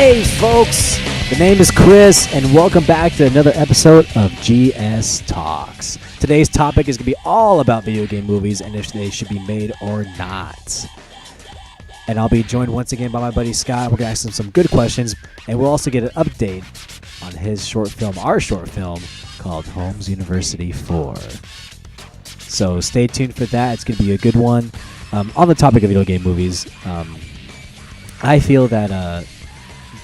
Hey folks, the name is Chris and welcome back to another episode of GSTalks. Today's topic is going to be all about video game movies and if they should be made or not. And I'll be joined once again by my buddy Scott. We're going to ask him some good questions and we'll also get an update on his short film, our short film, called Holmes University 4. So stay tuned for that. It's going to be a good one. On the topic of video game movies, I feel that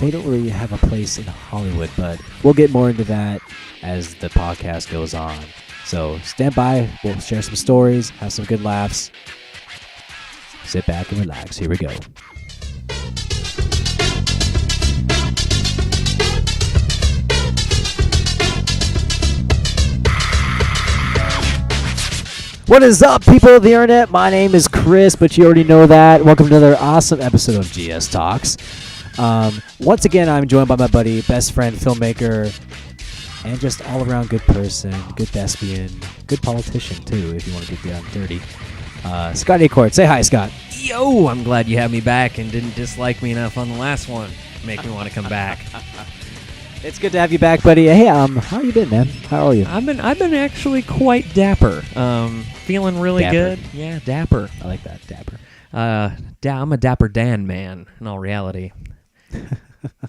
they don't really have a place in Hollywood, but we'll get more into that as the podcast goes on. So stand by. We'll share some stories, have some good laughs. Sit back and relax. Here we go. What is up, people of the internet? My name is Chris, but you already know that. Welcome to another awesome episode of GS Talks. Once again, I'm joined by my buddy, best friend, filmmaker, and just all-around good person, good thespian, good politician, too, if you want to get down dirty. Scott Acord. Say hi, Scott. Yo, I'm glad you had me back and didn't dislike me enough on the last one. Make me want to come back. It's good to have you back, buddy. Hey, how you been, man? How are you? I've been actually quite dapper. Feeling really Dapper. good. Yeah, dapper. I like that, dapper. I'm a Dapper Dan man, in all reality.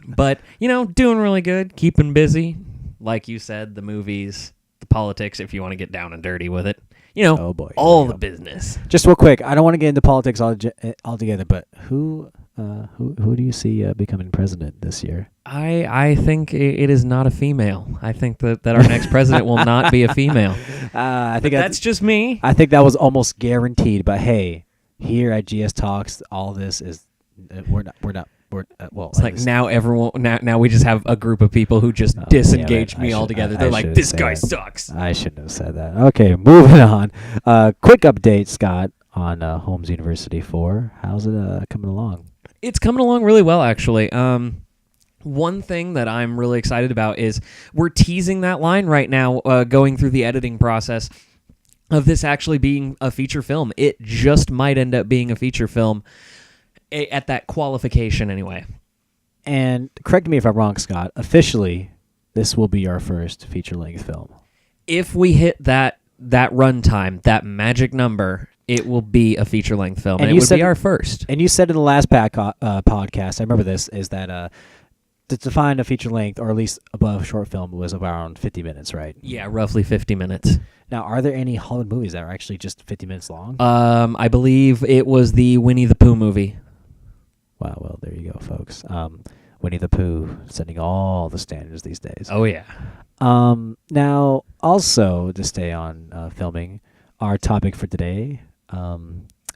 But, doing really good, keeping busy. Like you said, the movies, the politics, if you want to get down and dirty with it. Oh boy, all the business. Just real quick, I don't want to get into politics altogether, but who do you see becoming president this year? I think it is not a female. I think that our next president will not be a female. I think that's just me. I think that was almost guaranteed. But hey, here at GS Talks, all this is we're not. It's like now everyone now we just have a group of people who just disengage me altogether. They're like, this guy sucks. I shouldn't have said that. Okay, moving on. Quick update, Scott, on Holmes University 4. How's it coming along? It's coming along really well, actually. One thing that I'm really excited about is we're teasing that line right now, going through the editing process of this actually being a feature film. It just might end up being a feature film. At that qualification, anyway. And correct me if I'm wrong, Scott. Officially, this will be our first feature-length film. If we hit that runtime, that magic number, it will be a feature-length film, and it would be our first. And you said in the last podcast, I remember this, is that to define a feature-length, or at least above short film, was around 50 minutes, right? Yeah, roughly 50 minutes. Now, are there any Hollywood movies that are actually just 50 minutes long? I believe it was the Winnie the Pooh movie. Wow, well, there you go, folks. Winnie the Pooh setting all the standards these days. Oh, yeah. Now, also, to stay on filming, our topic for today,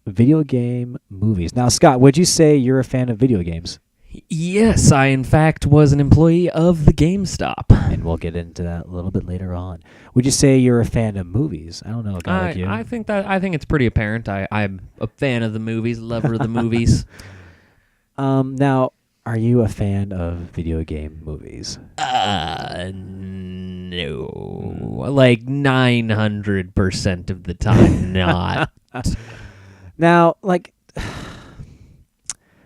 video game movies. Now, Scott, would you say you're a fan of video games? Yes, I, in fact, was an employee of the GameStop. And we'll get into that a little bit later on. Would you say you're a fan of movies? I don't know, a guy like you. I think it's pretty apparent. I'm a fan of the movies, lover of the movies. Now, are you a fan of video game movies? No. Like 900% of the time, not. Now, like,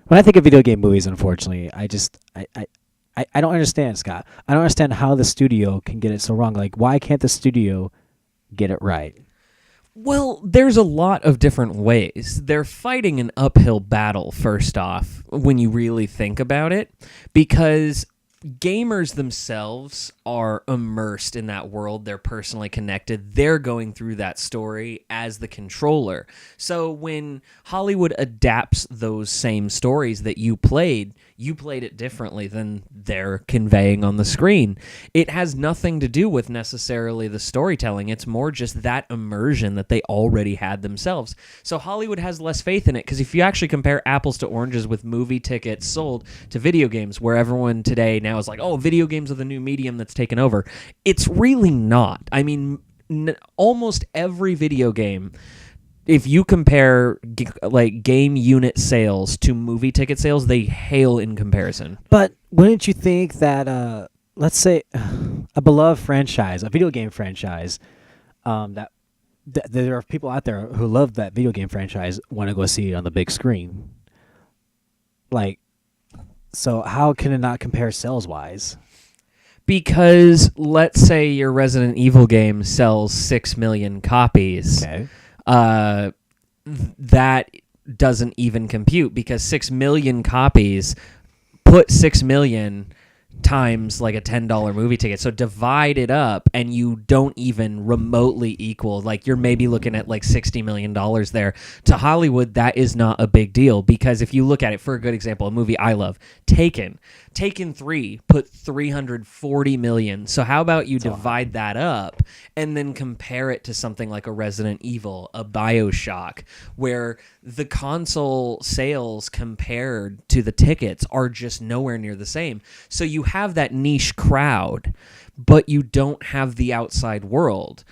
when I think of video game movies, unfortunately, I don't understand, Scott. I don't understand how the studio can get it so wrong. Like, why can't the studio get it right? Well, there's a lot of different ways. They're fighting an uphill battle, first off, when you really think about it, because gamers themselves are immersed in that world. They're personally connected. They're going through that story as the controller. So when Hollywood adapts those same stories that you played it differently than they're conveying on the screen. It has nothing to do with necessarily the storytelling. It's more just that immersion that they already had themselves. So Hollywood has less faith in it, because if you actually compare apples to oranges with movie tickets sold to video games, where everyone today now is like, oh, video games are the new medium that's taken over. It's really not. I mean, almost every video game, if you compare like game unit sales to movie ticket sales, they hail in comparison. But wouldn't you think that, let's say, a beloved franchise, a video game franchise, that there are people out there who love that video game franchise, want to go see it on the big screen? Like, So how can it not compare sales wise? Because let's say your Resident Evil game sells 6 million copies. Okay. That doesn't even compute because 6 million copies, put 6 million times like a $10 movie ticket. So divide it up and you don't even remotely equal. Like you're maybe looking at like $60 million there. To Hollywood, that is not a big deal because if you look at it, for a good example, a movie I love, Taken 3 put 340 million. So how about you divide that up and then compare it to something like a Resident Evil, a BioShock, where the console sales compared to the tickets are just nowhere near the same. So you have that niche crowd, but you don't have the outside world.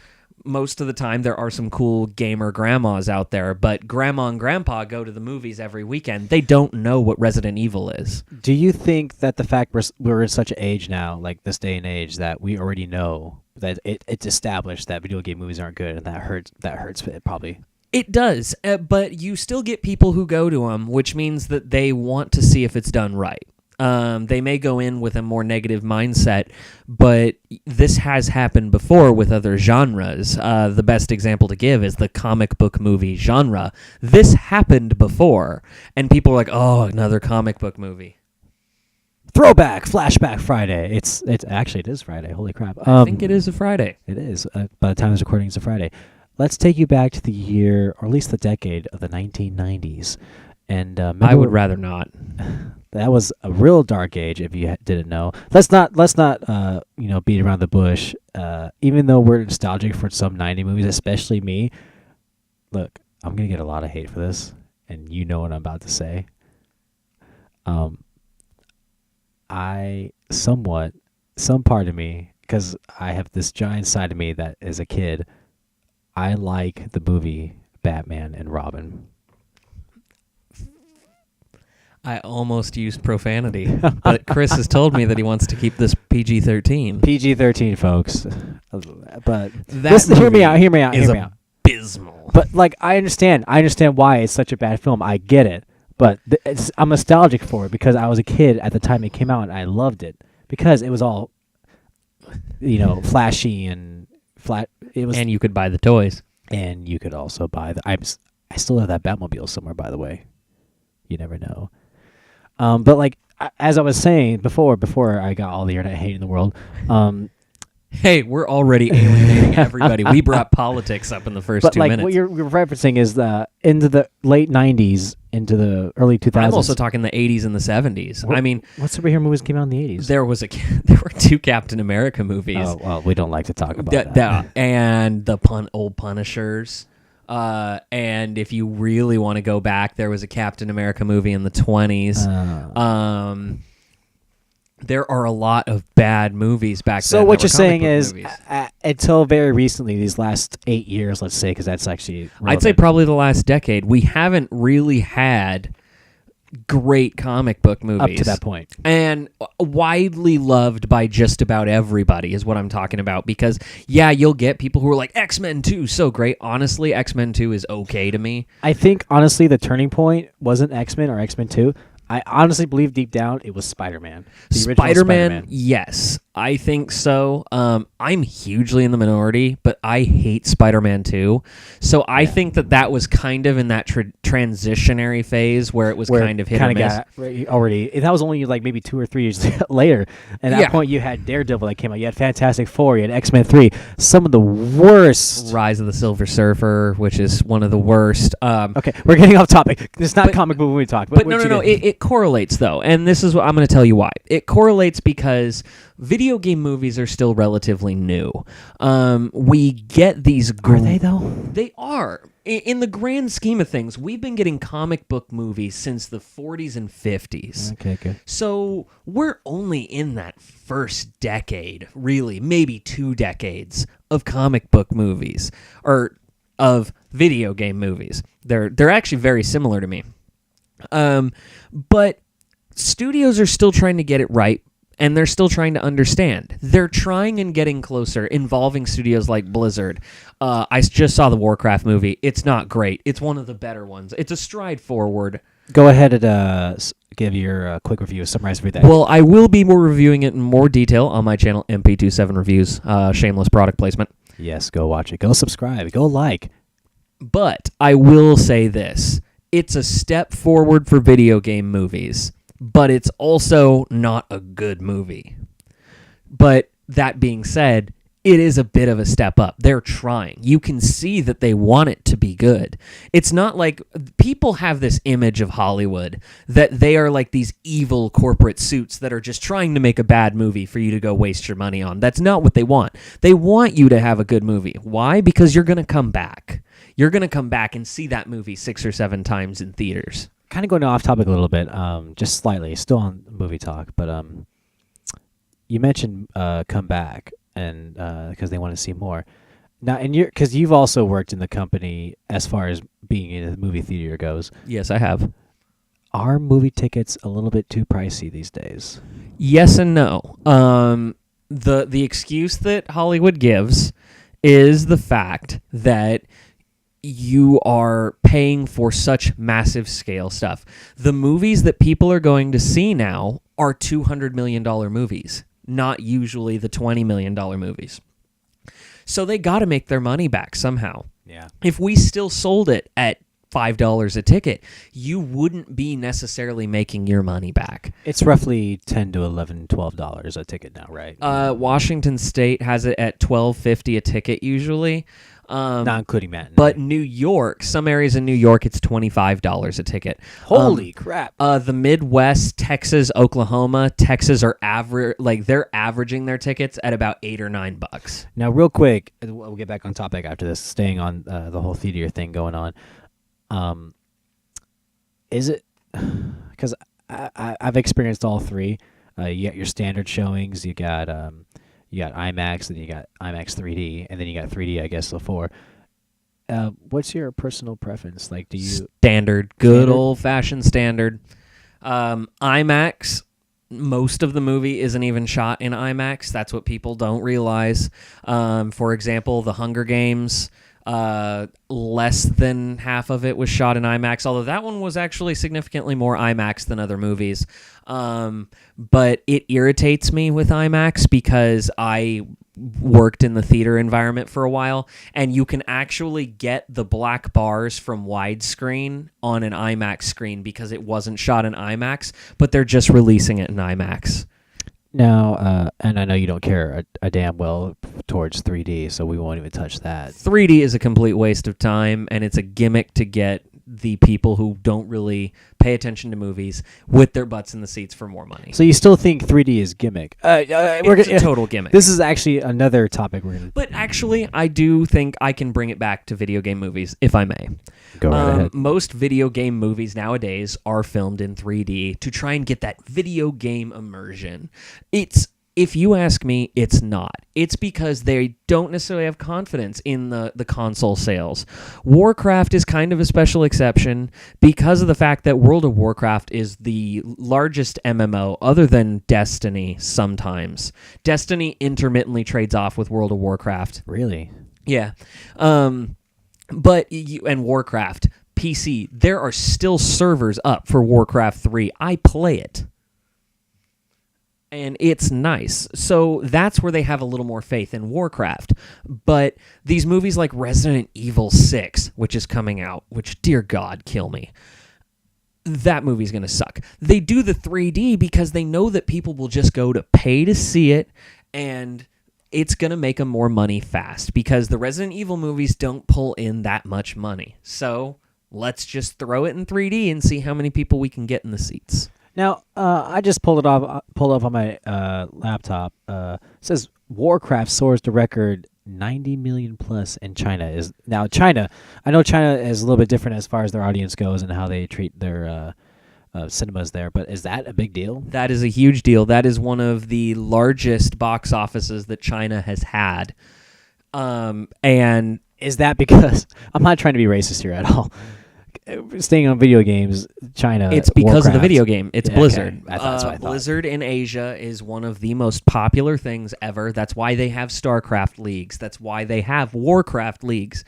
Most of the time, there are some cool gamer grandmas out there, but grandma and grandpa go to the movies every weekend. They don't know what Resident Evil is. Do you think that the fact we're in such an age now, like this day and age, that we already know that it's established that video game movies aren't good, and that hurts it probably? It does, but you still get people who go to them, which means that they want to see if it's done right. They may go in with a more negative mindset, but this has happened before with other genres. The best example to give is the comic book movie genre. This happened before, and people are like, oh, another comic book movie. Throwback, flashback Friday. It's actually it is Friday. Holy crap! I think it is a Friday. It is. By the time this recording, it's a Friday. Let's take you back to the year, or at least the decade of the 1990s. And I would rather not. That was a real dark age. If you didn't know, let's not beat around the bush. Even though we're nostalgic for some 90 movies, especially me. Look, I'm gonna get a lot of hate for this, and you know what I'm about to say. Some part of me, because I have this giant side of me that as a kid, I like the movie Batman and Robin. I almost used profanity, but Chris has told me that he wants to keep this PG-13. PG-13, folks. But that hear me out. Is abysmal. But like, I understand why it's such a bad film. I get it. But I'm nostalgic for it because I was a kid at the time it came out, and I loved it because it was all, flashy and flat. It was, and you could buy the toys, and you could also buy I still have that Batmobile somewhere, by the way. You never know. But like as I was saying before I got all the internet hate in the world. Hey, we're already alienating everybody. We brought politics up in the first 2 minutes. What you're referencing is into the late 90s, into the early 2000s. I'm also talking the 80s and the 70s. What superhero movies came out in the 80s? There were 2 Captain America movies. Oh, well, we don't like to talk about that. And the old Punishers. And if you really want to go back, there was a Captain America movie in the 20s. There are a lot of bad movies back then. So what you're saying is, until very recently, these last 8 years, let's say, because that's actually relevant. I'd say probably the last decade, we haven't really had great comic book movies. Up to that point. And widely loved by just about everybody is what I'm talking about. Because, yeah, you'll get people who are like, X-Men 2, so great. Honestly, X-Men 2 is okay to me. I think, honestly, the turning point wasn't X-Men or X-Men 2. I honestly believe deep down it was Spider-Man. Spider-Man, yes, I think so. I'm hugely in the minority, but I hate Spider-Man 2. So I think that was kind of in that transitionary phase where it was kind of hit or miss. That was only like maybe 2 or 3 years later. And at that point, you had Daredevil that came out. You had Fantastic Four. You had X-Men 3. Some of the worst. Rise of the Silver Surfer, which is one of the worst. Okay, we're getting off topic. It's not comic book when we talk. But no. It correlates, though. And this is what I'm going to tell you why. It correlates because video game movies are still relatively new. We get these... Are they, though? They are. In the grand scheme of things, we've been getting comic book movies since the 40s and 50s. Okay, good. So we're only in that first decade, really, maybe 2 decades of comic book movies, or of video game movies. They're actually very similar to me. But studios are still trying to get it right, and they're still trying to understand. They're trying and getting closer, involving studios like Blizzard. I just saw the Warcraft movie. It's not great. It's one of the better ones. It's a stride forward. Go ahead and give your quick review, summarize for that. Well, I will be reviewing it in more detail on my channel, MP27 Reviews. Shameless product placement. Yes, go watch it. Go subscribe. Go like. But I will say this. It's a step forward for video game movies, but it's also not a good movie. But that being said, it is a bit of a step up. They're trying. You can see that they want it to be good. It's not like people have this image of Hollywood that they are like these evil corporate suits that are just trying to make a bad movie for you to go waste your money on. That's not what they want. They want you to have a good movie. Why? Because you're going to come back. You're going to come back and see that movie 6 or 7 times in theaters. Kind of going off topic a little bit, just slightly, still on movie talk, but you mentioned come back. And because they want to see more. Now, because you've also worked in the company as far as being in a movie theater goes. Yes, I have. Are movie tickets a little bit too pricey these days? Yes and no. The excuse that Hollywood gives is the fact that you are paying for such massive scale stuff. The movies that people are going to see now are $200 million movies. Not usually the $20 million movies. So they got to make their money back somehow. Yeah. If we still sold it at $5 a ticket, you wouldn't be necessarily making your money back. It's roughly $10 to $11, $12 a ticket now, right? Washington State has it at $12.50 a ticket usually. Not including matinee. But New York, some areas in New York, it's $25 a ticket. Holy crap! The Midwest, Texas, Oklahoma, Texas are they're averaging their tickets at about $8 or $9. Now, real quick, we'll get back on topic after this. Staying on the whole theater thing going on, is it because I've experienced all three? You got your standard showings. You got IMAX, then you got IMAX 3D, and then you got 3D, I guess, so 4. What's your personal preference? Like, do you... Good old-fashioned standard. IMAX, most of the movie isn't even shot in IMAX. That's what people don't realize. For example, The Hunger Games, less than half of it was shot in IMAX, although that one was actually significantly more IMAX than other movies. But it irritates me with IMAX because I worked in the theater environment for a while, and you can actually get the black bars from widescreen on an IMAX screen because it wasn't shot in IMAX, but they're just releasing it in IMAX. Now, and I know you don't care a damn well towards 3D, so we won't even touch that. 3D is a complete waste of time, and it's a gimmick to get the people who don't really pay attention to movies with their butts in the seats for more money. So you still think 3D is gimmick? It's a total gimmick. This is actually another topic we're going to... But actually, I do think I can bring it back to video game movies, if I may. Go right ahead. Most video game movies nowadays are filmed in 3D to try and get that video game immersion. If you ask me, it's not. It's because they don't necessarily have confidence in the console sales. Warcraft is kind of a special exception because of the fact that World of Warcraft is the largest MMO other than Destiny sometimes. Destiny intermittently trades off with World of Warcraft. Really? Yeah. And Warcraft, PC, there are still servers up for Warcraft 3. I play it. And it's nice. So that's where they have a little more faith in Warcraft. But these movies like Resident Evil 6, which is coming out, which, dear God, kill me. That movie's going to suck. They do the 3D because they know that people will just go to pay to see it, and it's going to make them more money fast because the Resident Evil movies don't pull in that much money. So let's just throw it in 3D and see how many people we can get in the seats. Now, I just pulled up on my laptop. It says Warcraft soars to record 90 million plus in China. China, I know China is a little bit different as far as their audience goes and how they treat their cinemas there, but is that a big deal? That is a huge deal. That is one of the largest box offices that China has had. And is that because, I'm not trying to be racist here at all, staying on video games, China. It's because Warcraft. of the video game. It's Blizzard. Okay. That's what I thought. Blizzard in Asia is one of the most popular things ever. That's why they have StarCraft leagues. That's why they have Warcraft leagues.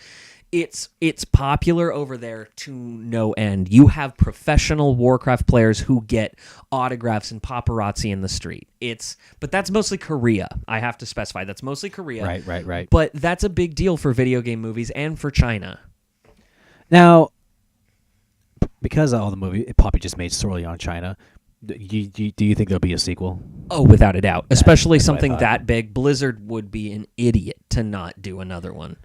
it's popular over there to no end. You have professional Warcraft players who get autographs and paparazzi in the street. But that's mostly Korea. I have to specify that's mostly Korea. Right. But that's a big deal for video game movies and for China. Now, because all the movie it probably just made solely on China, do you think there'll be a sequel? Oh, without a doubt. Especially that's what I something thought. that big. Blizzard would be an idiot to not do another one.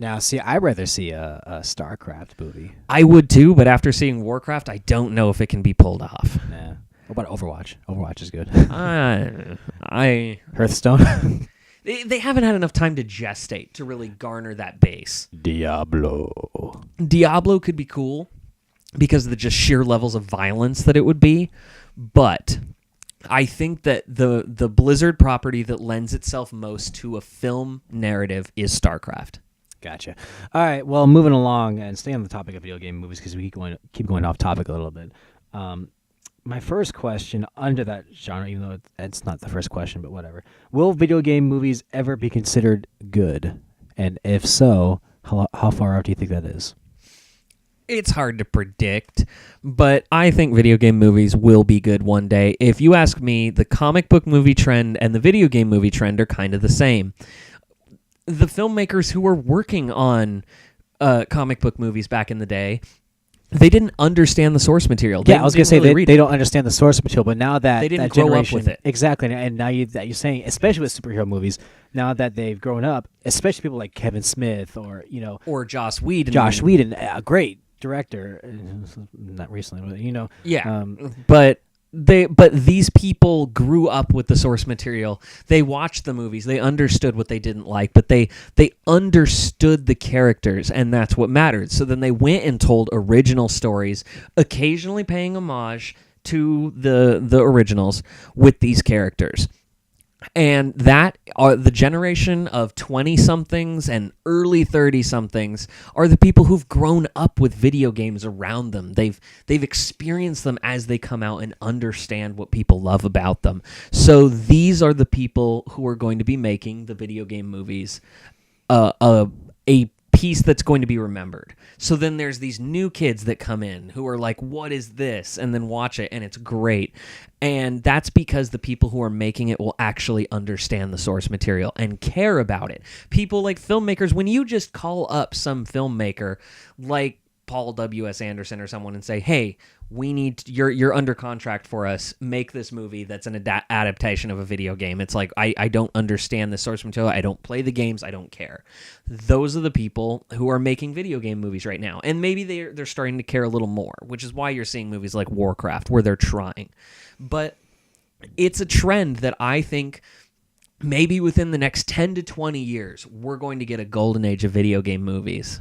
Now, see, I'd rather see a StarCraft movie. I would too, but after seeing Warcraft, I don't know if it can be pulled off. Nah. What about Overwatch? Overwatch is good. Hearthstone? They haven't had enough time to gestate to really garner that base. Diablo Diablo could be cool because of the just sheer levels of violence that it would be, but I think that the Blizzard property that lends itself most to a film narrative is StarCraft. Gotcha. All right, well, moving along and staying on the topic of video game movies because we keep going off topic a little bit. My first question under that genre, even though it's not the first question, but whatever. Will video game movies ever be considered good? And if so, how far out do you think that is? It's hard to predict, but I think video game movies will be good one day. If you ask me, the comic book movie trend and the video game movie trend are kind of the same. The filmmakers who were working on comic book movies back in the day, they didn't understand the source material. I was going to say they don't understand the source material, but now that they didn't that grow generation, up with it. Exactly, and now you're saying, especially with superhero movies, now that they've grown up, especially people like Kevin Smith or or Joss Whedon. Josh Whedon, a great director, not recently, but Yeah, but these people grew up with the source material. They watched the movies. They understood what they didn't like, but they understood the characters, and that's what mattered. So then they went and told original stories, occasionally paying homage to the originals with these characters. And that the generation of 20-somethings and early 30-somethings are the people who've grown up with video games around them. They've experienced them as they come out and understand what people love about them. So these are the people who are going to be making the video game movies a piece that's going to be remembered. So then there's these new kids that come in who are like, what is this? And then watch it, and it's great. And that's because the people who are making it will actually understand the source material and care about it. People like filmmakers, when you just call up some filmmaker like Paul W.S. Anderson or someone and say, hey, we need you're under contract for us, make this movie that's an adaptation of a video game. It's like, I don't understand the source material, I don't play the games, I don't care. Those are the people who are making video game movies right now, and maybe they're starting to care a little more, which is why you're seeing movies like Warcraft where they're trying. But it's a trend that I think maybe within the next 10 to 20 years we're going to get a golden age of video game movies.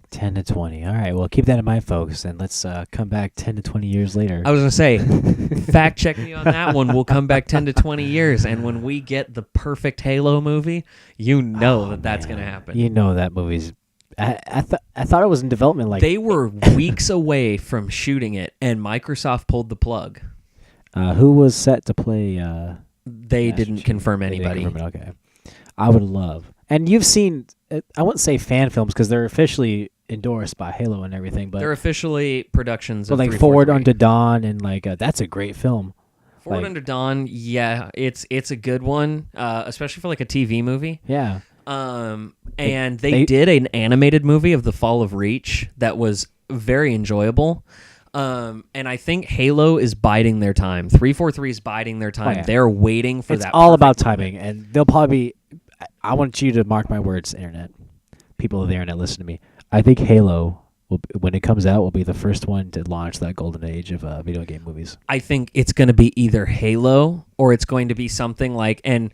10 to 20. All right, well, keep that in mind, folks, and let's come back 10 to 20 years later. I was going to say, fact check me on that one. We'll come back 10 to 20 years, and when we get the perfect Halo movie, that's going to happen. You know that movie's... I thought it was in development. They were weeks away from shooting it, and Microsoft pulled the plug. Who was set to play... They didn't confirm anybody. Okay. I would love... And you've seen... I wouldn't say fan films because they're officially endorsed by Halo and everything, but they're officially productions of like Forward Unto Dawn and that's a great film. Forward Unto Dawn, yeah, it's a good one, especially for like a TV movie. Yeah. And they did an animated movie of The Fall of Reach that was very enjoyable. And I think Halo is biding their time. 343 is biding their time. Oh, yeah. They're waiting for it's that. It's all about timing, and they'll probably. I want you to mark my words, internet. People of the internet, listen to me. I think Halo, when it comes out, will be the first one to launch that golden age of video game movies. I think it's going to be either Halo or it's going to be something like, and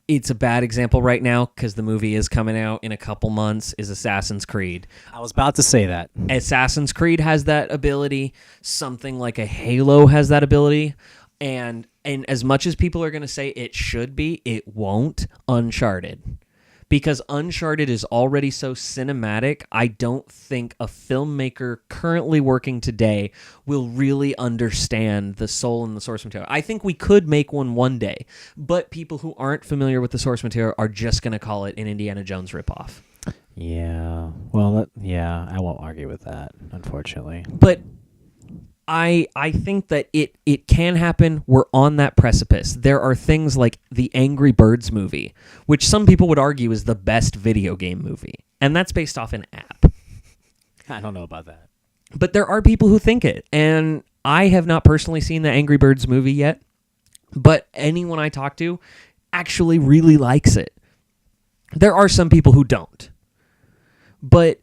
it's a bad example right now because the movie is coming out in a couple months, is Assassin's Creed. I was about to say that. Assassin's Creed has that ability. Something like a Halo has that ability. And as much as people are going to say it should be, it won't. Uncharted. Because Uncharted is already so cinematic, I don't think a filmmaker currently working today will really understand the soul and the source material. I think we could make one day, but people who aren't familiar with the source material are just going to call it an Indiana Jones ripoff. Yeah. Well, yeah, I won't argue with that, unfortunately. But I think that it can happen. We're on that precipice. There are things like the Angry Birds movie, which some people would argue is the best video game movie, and that's based off an app. I don't know about that. But there are people who think it, and I have not personally seen the Angry Birds movie yet, but anyone I talk to actually really likes it. There are some people who don't. But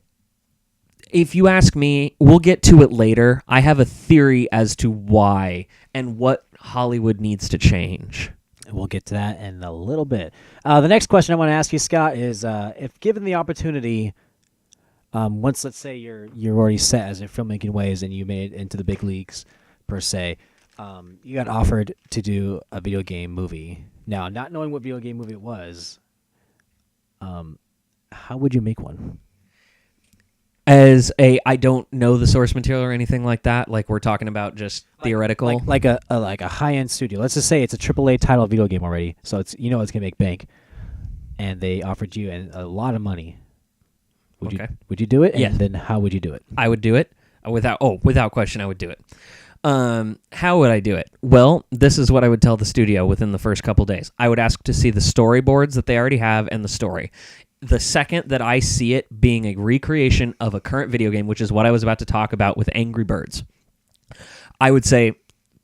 if you ask me, we'll get to it later. I have a theory as to why and what Hollywood needs to change. We'll get to that in a little bit. The next question I want to ask you, Scott, is if given the opportunity, once let's say you're already set as in filmmaking ways and you made it into the big leagues per se, you got offered to do a video game movie. Now, not knowing what video game movie it was, how would you make one? I don't know the source material or anything like that. Like we're talking about just theoretical. Like a high end studio. Let's just say it's a AAA title video game already, so it's it's gonna make bank, and they offered you a lot of money. Would you do it? Yeah. And then how would you do it? I would do it without question. I would do it. How would I do it? Well, this is what I would tell the studio within the first couple days. I would ask to see the storyboards that they already have and the story. The second that I see it being a recreation of a current video game, which is what I was about to talk about with Angry Birds, I would say,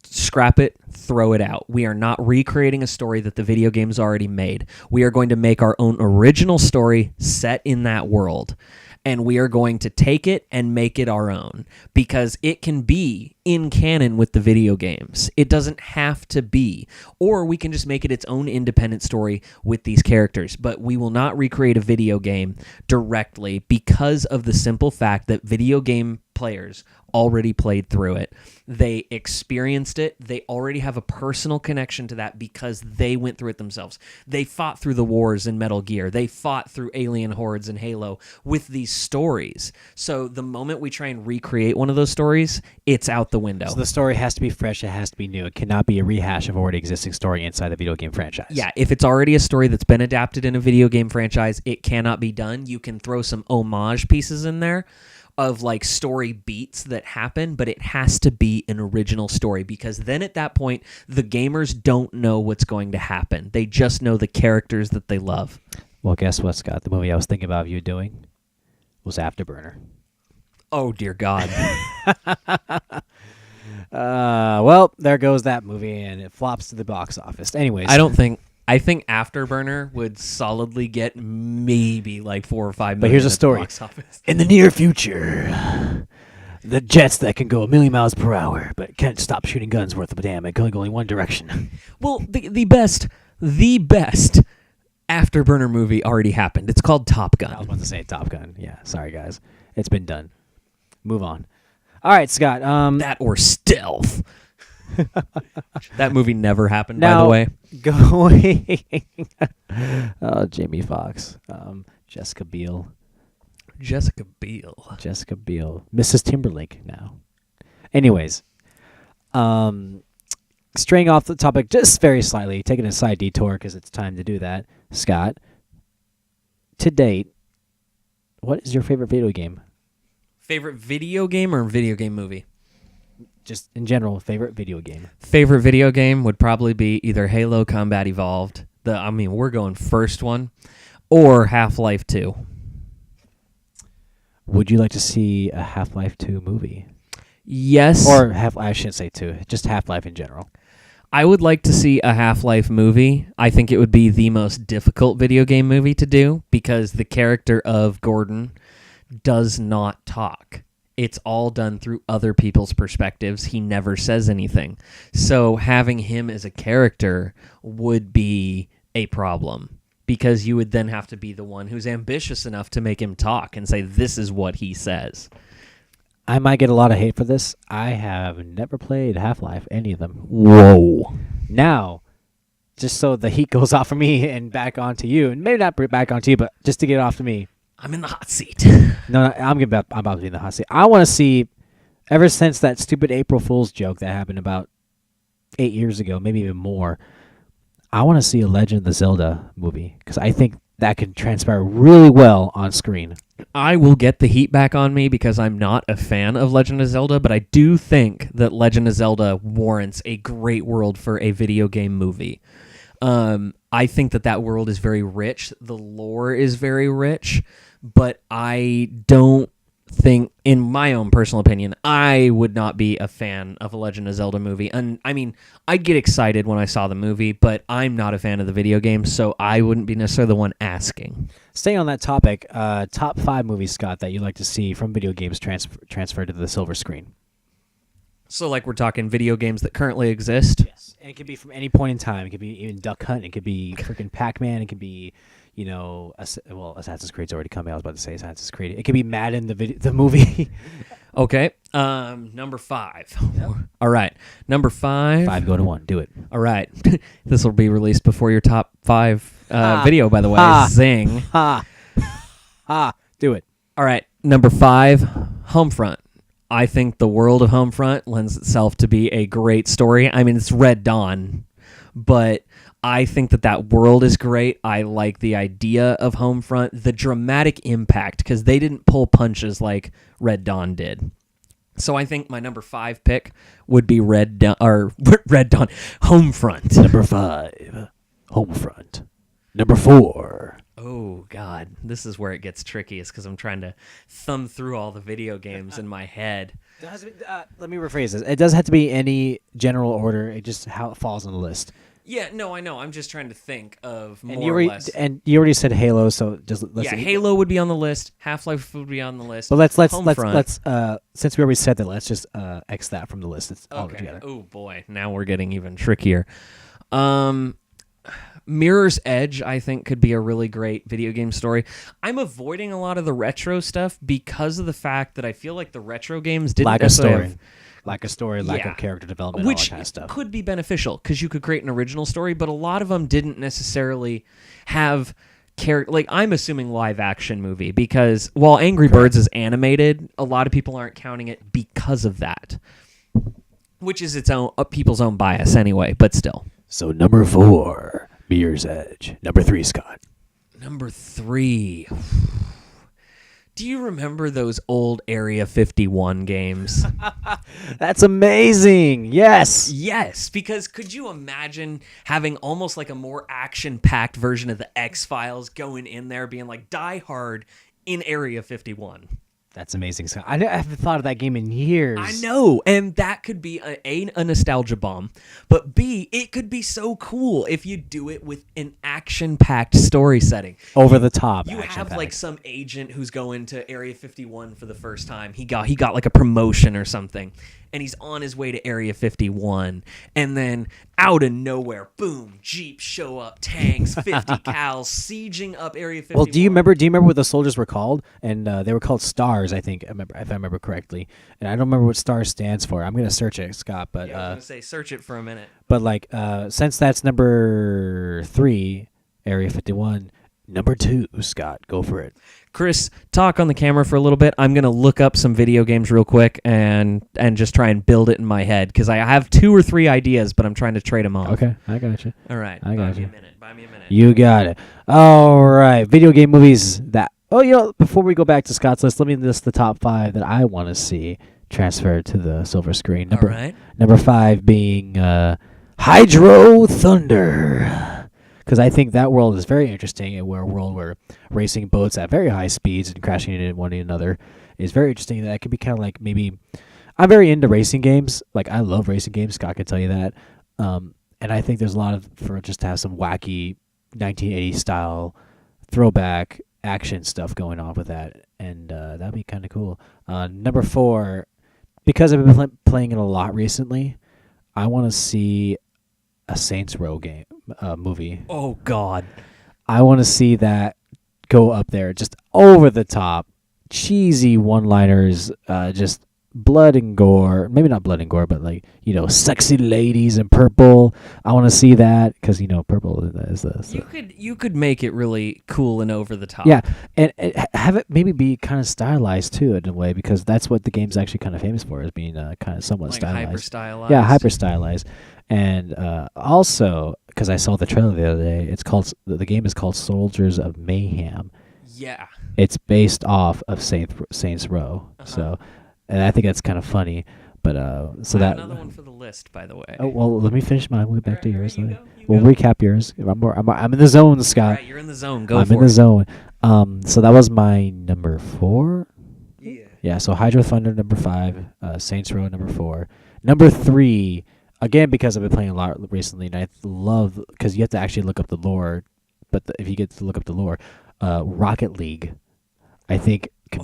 scrap it, throw it out. We are not recreating a story that the video game's already made. We are going to make our own original story set in that world. And we are going to take it and make it our own because it can be in canon with the video games. It doesn't have to be. Or we can just make it its own independent story with these characters. But we will not recreate a video game directly because of the simple fact that video game players already played through it. They experienced it. They already have a personal connection to that because they went through it themselves. They fought through the wars in Metal Gear. They fought through alien hordes in Halo with these stories. So the moment we try and recreate one of those stories, it's out the window. So the story has to be fresh. It has to be new. It cannot be a rehash of already existing story inside the video game franchise. Yeah, if it's already a story that's been adapted in a video game franchise, it cannot be done. You can throw some homage pieces in there of like story beats that happen, but it has to be an original story because then at that point, the gamers don't know what's going to happen. They just know the characters that they love. Well, guess what, Scott? The movie I was thinking about you doing was Afterburner. Oh, dear God. Well, there goes that movie, and it flops to the box office. Anyways. I think Afterburner would solidly get maybe like 4 or 5 million. But here's a story. Box office. In the near future, the jets that can go 1,000,000 miles per hour but can't stop shooting guns worth of a damn. It can only go only one direction. Well, the best Afterburner movie already happened. It's called Top Gun. I was about to say Top Gun. Yeah, sorry, guys. It's been done. Move on. All right, Scott. That or Stealth. That movie never happened, now, by the way. Going. Jamie Foxx. Jessica Biel. Jessica Biel. Mrs. Timberlake now. Anyways. Straying off the topic just very slightly, taking a side detour because it's time to do that. Scott, to date, what is your favorite video game? Favorite video game or video game movie? Just in general, favorite video game. Favorite video game would probably be either Halo Combat Evolved, we're going first one, or Half-Life 2. Would you like to see a Half-Life 2 movie? Yes. Or I shouldn't say 2, just Half-Life in general. I would like to see a Half-Life movie. I think it would be the most difficult video game movie to do because the character of Gordon does not talk. It's all done through other people's perspectives. He never says anything. So having him as a character would be a problem because you would then have to be the one who's ambitious enough to make him talk and say, this is what he says. I might get a lot of hate for this. I have never played Half-Life, any of them. Whoa. Now, just so the heat goes off of me and back onto you, and maybe not back onto you, but just to get it off to me. I'm in the hot seat. No, I'm about to be in the hot seat. I want to see, ever since that stupid April Fool's joke that happened about 8 years ago, maybe even more, I want to see a Legend of Zelda movie because I think that can transpire really well on screen. I will get the heat back on me because I'm not a fan of Legend of Zelda, but I do think that Legend of Zelda warrants a great world for a video game movie. I think that world is very rich. The lore is very rich, but I don't think, in my own personal opinion, I would not be a fan of a Legend of Zelda movie. And I mean, I'd get excited when I saw the movie, but I'm not a fan of the video game, so I wouldn't be necessarily the one asking. Staying on that topic, top 5 movies, Scott, that you'd like to see from video games transferred to the silver screen. So, like, we're talking video games that currently exist? Yes. And it could be from any point in time. It could be even Duck Hunt. It could be freaking Pac-Man. It could be, Assassin's Creed's already coming. I was about to say Assassin's Creed. It could be Madden, the movie. Okay. Number 5. Yep. All right. Number 5. 5 go to 1. Do it. All right. This will be released before your top 5 video, by the way. Zing. Do it. All right. Number 5, Homefront. I think the world of Homefront lends itself to be a great story. I mean, it's Red Dawn, but I think that world is great. I like the idea of Homefront, the dramatic impact, because they didn't pull punches like Red Dawn did. So I think my number 5 pick would be Red Dawn, Homefront. Number 5, Homefront. Number 4. Oh, God. This is where it gets tricky, is because I'm trying to thumb through all the video games in my head. Let me rephrase this. It doesn't have to be any general order. It just how it falls on the list. Yeah, no, I know. I'm just trying to think of more or less. And you already said Halo, so let's Halo would be on the list. Half-Life would be on the list. But let's since we already said that, let's just X that from the list. It's all together. Oh boy, now we're getting even trickier. Mirror's Edge, I think, could be a really great video game story. I'm avoiding a lot of the retro stuff because of the fact that I feel like the retro games didn't necessarily have... Lack of story, lack of character development, which all that kind of stuff. Could be beneficial because you could create an original story, but a lot of them didn't necessarily have character. Like, I'm assuming live action movie because while Angry Birds is animated, a lot of people aren't counting it because of that, which is its own people's own bias anyway. But still. So number 4, Mirror's Edge. Number 3, Scott. Number 3. Do you remember those old Area 51 games? That's amazing. Yes. Yes, because could you imagine having almost like a more action-packed version of the X-Files going in there being like Die Hard in Area 51? That's amazing. So I haven't thought of that game in years. I know, and that could be a nostalgia bomb, but B, it could be so cool if you do it with an action-packed story setting. Over the top. You have like some agent who's going to Area 51 for the first time. He got like a promotion or something, and he's on his way to Area 51, and then out of nowhere, boom, Jeeps show up, tanks, 50 cals, sieging up Area 51. Well, do you remember what the soldiers were called? And they were called stars, I think, if I remember correctly. And I don't remember what STARS stands for. I'm going to search it, Scott. But I was going to say, search it for a minute. But like, since that's number 3, Area 51, number 2, Scott, go for it. Chris, talk on the camera for a little bit. I'm going to look up some video games real quick and just try and build it in my head because I have 2 or 3 ideas, but I'm trying to trade them off. Okay, I got you. All right, I got you. Buy me a minute. You got it. All right, video game movies that... Oh, before we go back to Scott's list, let me list the top 5 that I want to see transferred to the silver screen. Number 5 being Hydro Thunder. Because I think that world is very interesting, and a world where racing boats at very high speeds and crashing into one another is very interesting. That could be kind of like maybe... I'm very into racing games. Like, I love racing games. Scott can tell you that. And I think there's a lot for just to have some wacky 1980s style throwback action stuff going on with that. And that'd be kind of cool. Number 4, because I've been playing it a lot recently, I want to see a Saints Row game movie. Oh God, I want to see that go up there, just over the top, cheesy one-liners, just blood and gore. Maybe not blood and gore, but like sexy ladies in purple. I want to see that because purple is the. You could make it really cool and over the top. Yeah, and have it maybe be kind of stylized too in a way because that's what the game's actually kind of famous for, is being kind of somewhat like stylized. Hyper stylized. Yeah, hyper stylized. And also, because I saw the trailer the other day. It's called the game is called Soldiers of Mayhem. Yeah. It's based off of Saints Row. So, and I think that's kind of funny. But so that another one for the list, by the way. Oh well, let me finish mine. We'll get back to yours. You We'll go. recap yours. I'm in the zone, Scott. All right, you're in the zone. Go I'm for in the it. zone. So that was my number 4. Yeah. Yeah. So Hydro Thunder number 5, Saints Row number 4, number 3. Again, because I've been playing a lot recently, and I love because you have to actually look up the lore. But if you get to look up the lore, Rocket League, I think could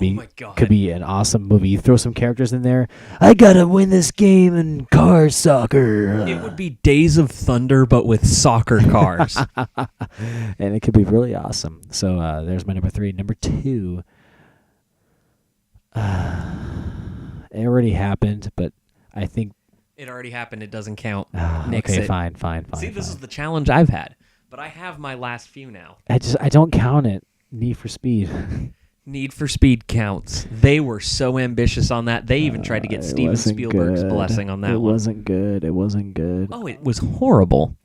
be an awesome movie. You throw some characters in there. I gotta win this game in car soccer. It would be Days of Thunder, but with soccer cars. And it could be really awesome. So there's my number 3. Number 2. It already happened, but I think It already happened. It doesn't count. okay, it. fine. See, this is the challenge I've had, but I have my last few now. I don't count it. Need for Speed. Need for Speed counts. They were so ambitious on that. They even tried to get Steven Spielberg's blessing on that It one. wasn't good. It wasn't good. Oh, it was horrible.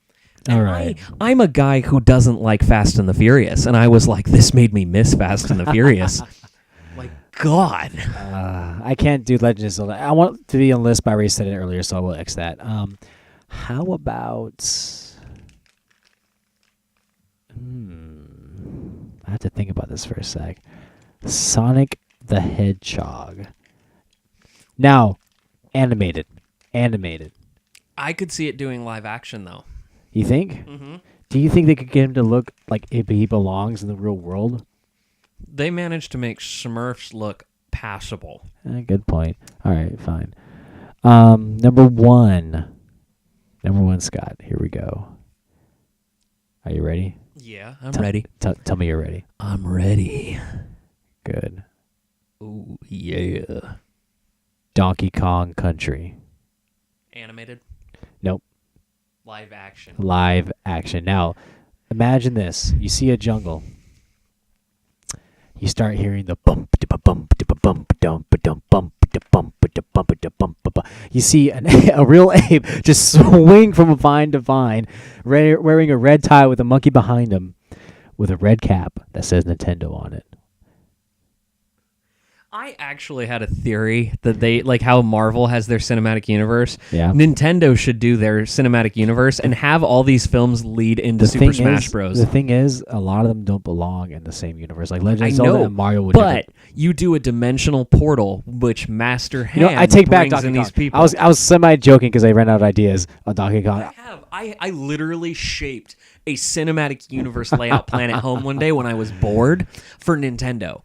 All And right. I'm a guy who doesn't like Fast and the Furious, and I was like, this made me miss Fast and the Furious. Like, God. I can't do Legends of Zelda. I want to be on the list, but I already said it earlier, so I will X that. How about... I have to think about this for a sec. Sonic the Hedgehog. Now, animated. I could see it doing live action, though. You think? Mm-hmm. Do you think they could get him to look like he belongs in the real world? They managed to make Smurfs look passable. Good point. All right, fine. Number 1. Number 1, Scott. Here we go. Are you ready? Yeah, I'm ready. Tell me you're ready. I'm ready. Good. Ooh, yeah. Donkey Kong Country. Animated? Nope. Live action. Live action. Now, imagine this. You see a jungle. You start hearing the bump, bump, bump, dump, dump, bump, bump, bump, bump. You see a real ape just swing from vine to vine, wearing a red tie with a monkey behind him, with a red cap that says Nintendo on it. I actually had a theory that they, like how Marvel has their cinematic universe, Yeah. Nintendo should do their cinematic universe and have all these films lead into Super Smash Bros. The thing is, a lot of them don't belong in the same universe. Like Legend I of Zelda know, and Mario would but you do a dimensional portal, which Master Hand I take back brings Donkey in Kong. these people. I was semi-joking because I ran out of ideas on Donkey Kong. I literally shaped a cinematic universe layout plan at home one day when I was bored for Nintendo.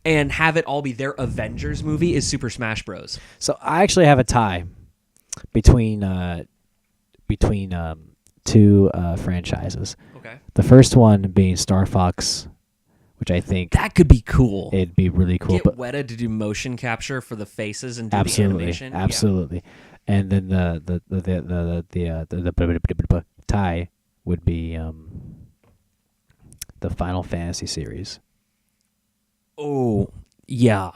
And have it all be their Avengers movie is Super Smash Bros. So I actually have a tie between two franchises. Okay. The first one being Star Fox, which I think That could be cool. it'd be really cool. Get But Weta to do motion capture for the faces and do the absolutely, animation. absolutely. And then the tie would be the Final Fantasy series. Oh, yeah.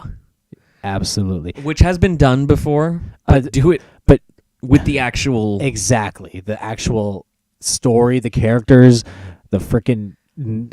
Absolutely. Which has been done before, but do it But with the actual... exactly, the actual story, the characters, the freaking. Bring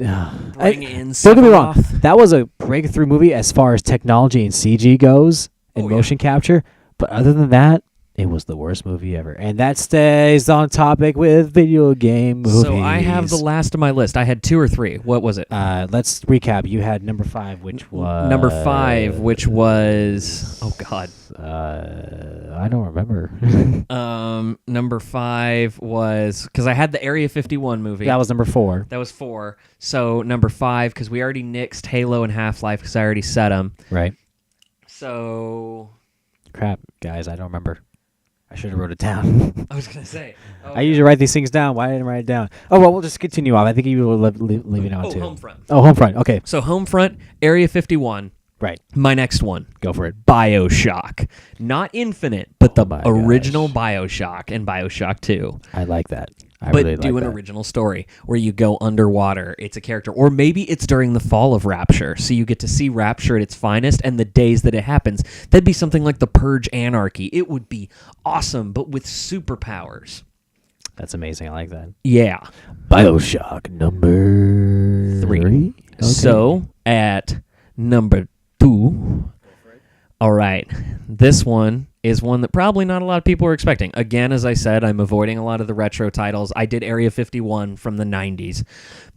in Don't get me wrong. Sephiroth. That was a breakthrough movie as far as technology and CG goes and motion capture. But other than that, it was the worst movie ever. And that stays on topic with video game movies. So I have the last of my list. I had 2 or 3. What was it? Let's recap. You had number 5, which was Number 5, which was... Oh, God. I don't remember. Number 5 was... Because I had the Area 51 movie. That was number 4. That was 4. So number 5, because we already nixed Halo and Half-Life because I already said them. Right. So... Crap, guys, I don't remember. I should have wrote it down. I was going to say... I usually write these things down. Why didn't I write it down? Oh, well, we'll just continue off. I think you will leave it on too. Homefront. Oh, Homefront. Okay. So Homefront, Area 51. Right. My next one. Go for it. BioShock. Not Infinite, but the my original gosh. BioShock and BioShock 2. I like that. I But really do like an that. original story where you go underwater. It's a character. Or maybe it's during the fall of Rapture. So you get to see Rapture at its finest and the days that it happens. That'd be something like the Purge Anarchy. It would be awesome, but with superpowers. That's amazing. I like that. Yeah. BioShock number 3. Okay. So at number 2, all right, this one is one that probably not a lot of people are expecting. Again, as I said, I'm avoiding a lot of the retro titles. I did Area 51 from the 90s,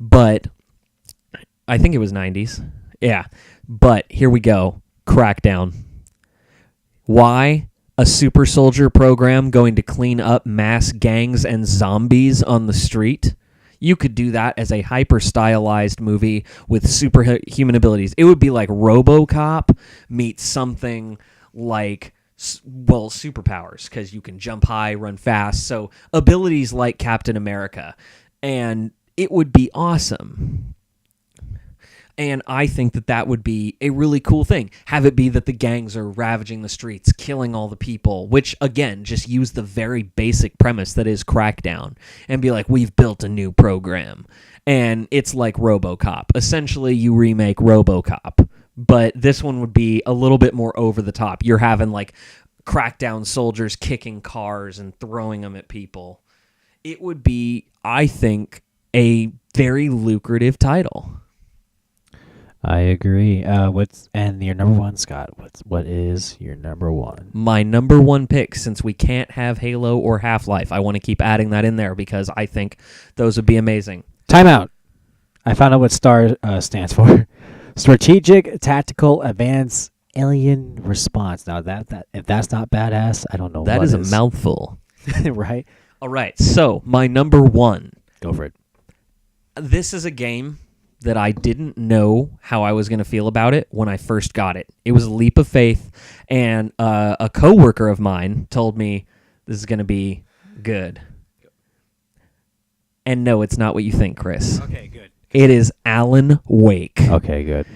but I think it was 90s. Yeah, but here we go. Crackdown. Why a super soldier program going to clean up mass gangs and zombies on the street? You could do that as a hyper-stylized movie with superhuman abilities. It would be like RoboCop meets something like, well, superpowers, because you can jump high, run fast, so abilities like Captain America. And it would be awesome. And I think that would be a really cool thing. Have it be that the gangs are ravaging the streets, killing all the people, which, again, just use the very basic premise that is Crackdown and be like, we've built a new program. And it's like RoboCop. Essentially, you remake RoboCop. But this one would be a little bit more over the top. You're having, like, Crackdown soldiers kicking cars and throwing them at people. It would be, I think, a very lucrative title. I agree. And your number one, Scott? What is your number one? My number one pick, since we can't have Halo or Half-Life, I want to keep adding that in there because I think those would be amazing. Time out. I found out what STAR stands for. Strategic Tactical Advanced Alien Response. Now that if that's not badass, I don't know. That what is a mouthful, right? All right. So my number one. Go for it. This is a game that I didn't know how I was going to feel about it when I first got it. It was a leap of faith, and a coworker of mine told me this is going to be good. And no, it's not what you think, Chris. Okay, good. It is Alan Wake. Okay, good.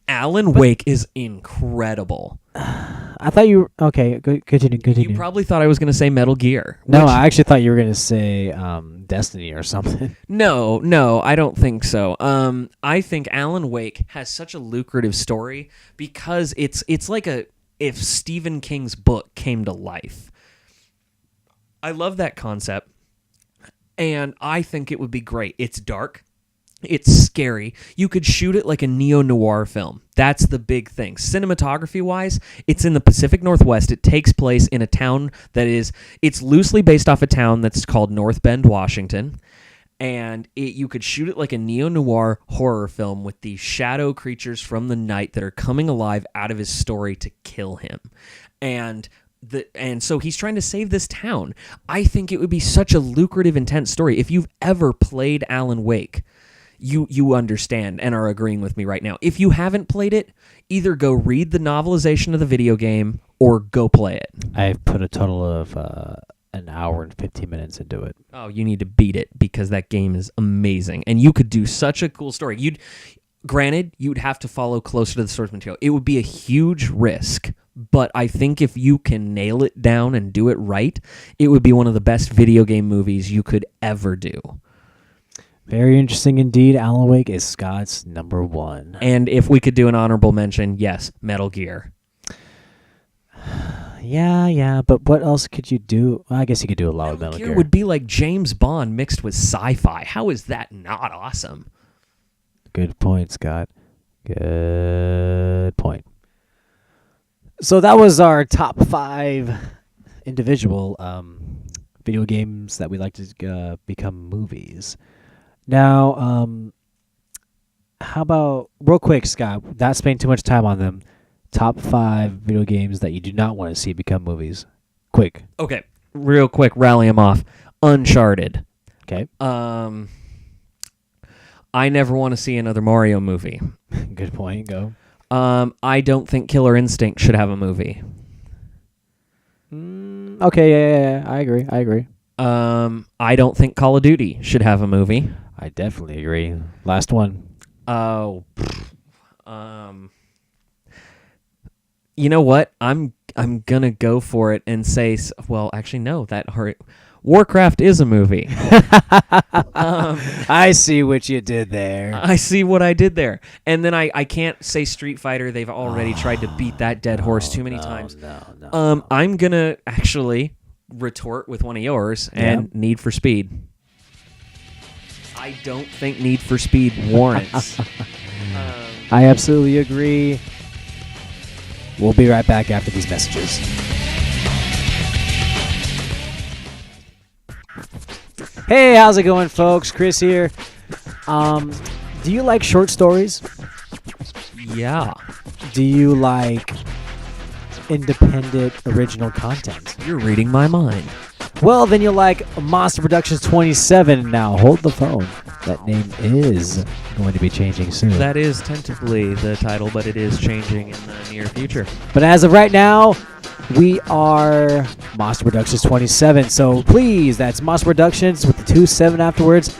Alan Wake is incredible. I thought you were... Okay, continue. You probably thought I was going to say Metal Gear. No, I actually thought you were going to say Destiny or something. No, I don't think so. I think Alan Wake has such a lucrative story because it's like if Stephen King's book came to life. I love that concept, and I think it would be great. It's dark. It's scary. You could shoot it like a neo-noir film. That's the big thing. Cinematography-wise, it's in the Pacific Northwest. It takes place in a town it's loosely based off a town that's called North Bend, Washington. And you could shoot it like a neo-noir horror film with these shadow creatures from the night that are coming alive out of his story to kill him. And so he's trying to save this town. I think it would be such a lucrative, intense story. If you've ever played Alan Wake, you understand and are agreeing with me right now. If you haven't played it, either go read the novelization of the video game or go play it. I've put a total of an hour and 15 minutes into it. Oh, you need to beat it because that game is amazing. And you could do such a cool story. Granted, you'd have to follow closer to the source material. It would be a huge risk, but I think if you can nail it down and do it right, it would be one of the best video game movies you could ever do. Very interesting indeed. Alan Wake is Scott's number one. And if we could do an honorable mention, yes, Metal Gear. Yeah, but what else could you do? Well, I guess you could do a lot with Metal Gear. Gear would be like James Bond mixed with sci-fi. How is that not awesome? Good point, Scott. Good point. So that was our top 5 individual video games that we like to become movies. Now, how about, real quick, Scott, not spending too much time on them, top 5 video games that you do not want to see become movies. Quick. Okay, real quick, rally them off. Uncharted. Okay. I never want to see another Mario movie. Good point. Go. I don't think Killer Instinct should have a movie. Okay, yeah, I agree. I don't think Call of Duty should have a movie. I definitely agree. Last one. Oh, you know what? I'm gonna go for it and say, well, actually, no. Warcraft is a movie. I see what you did there. I see what I did there. And then I can't say Street Fighter. They've already tried to beat that dead horse too many times. No. I'm gonna actually retort with one of yours, and Need for Speed. I don't think Need for Speed warrants. I absolutely agree. We'll be right back after these messages. Hey, how's it going, folks? Chris here. Do you like short stories? Yeah. Do you like independent original content? You're reading my mind. Well, then you'll like Monster Productions 27. Now, hold the phone. That name is going to be changing soon. That is tentatively the title, but it is changing in the near future. But as of right now, we are Monster Productions 27. So please, that's Monster Productions with the 27 afterwards.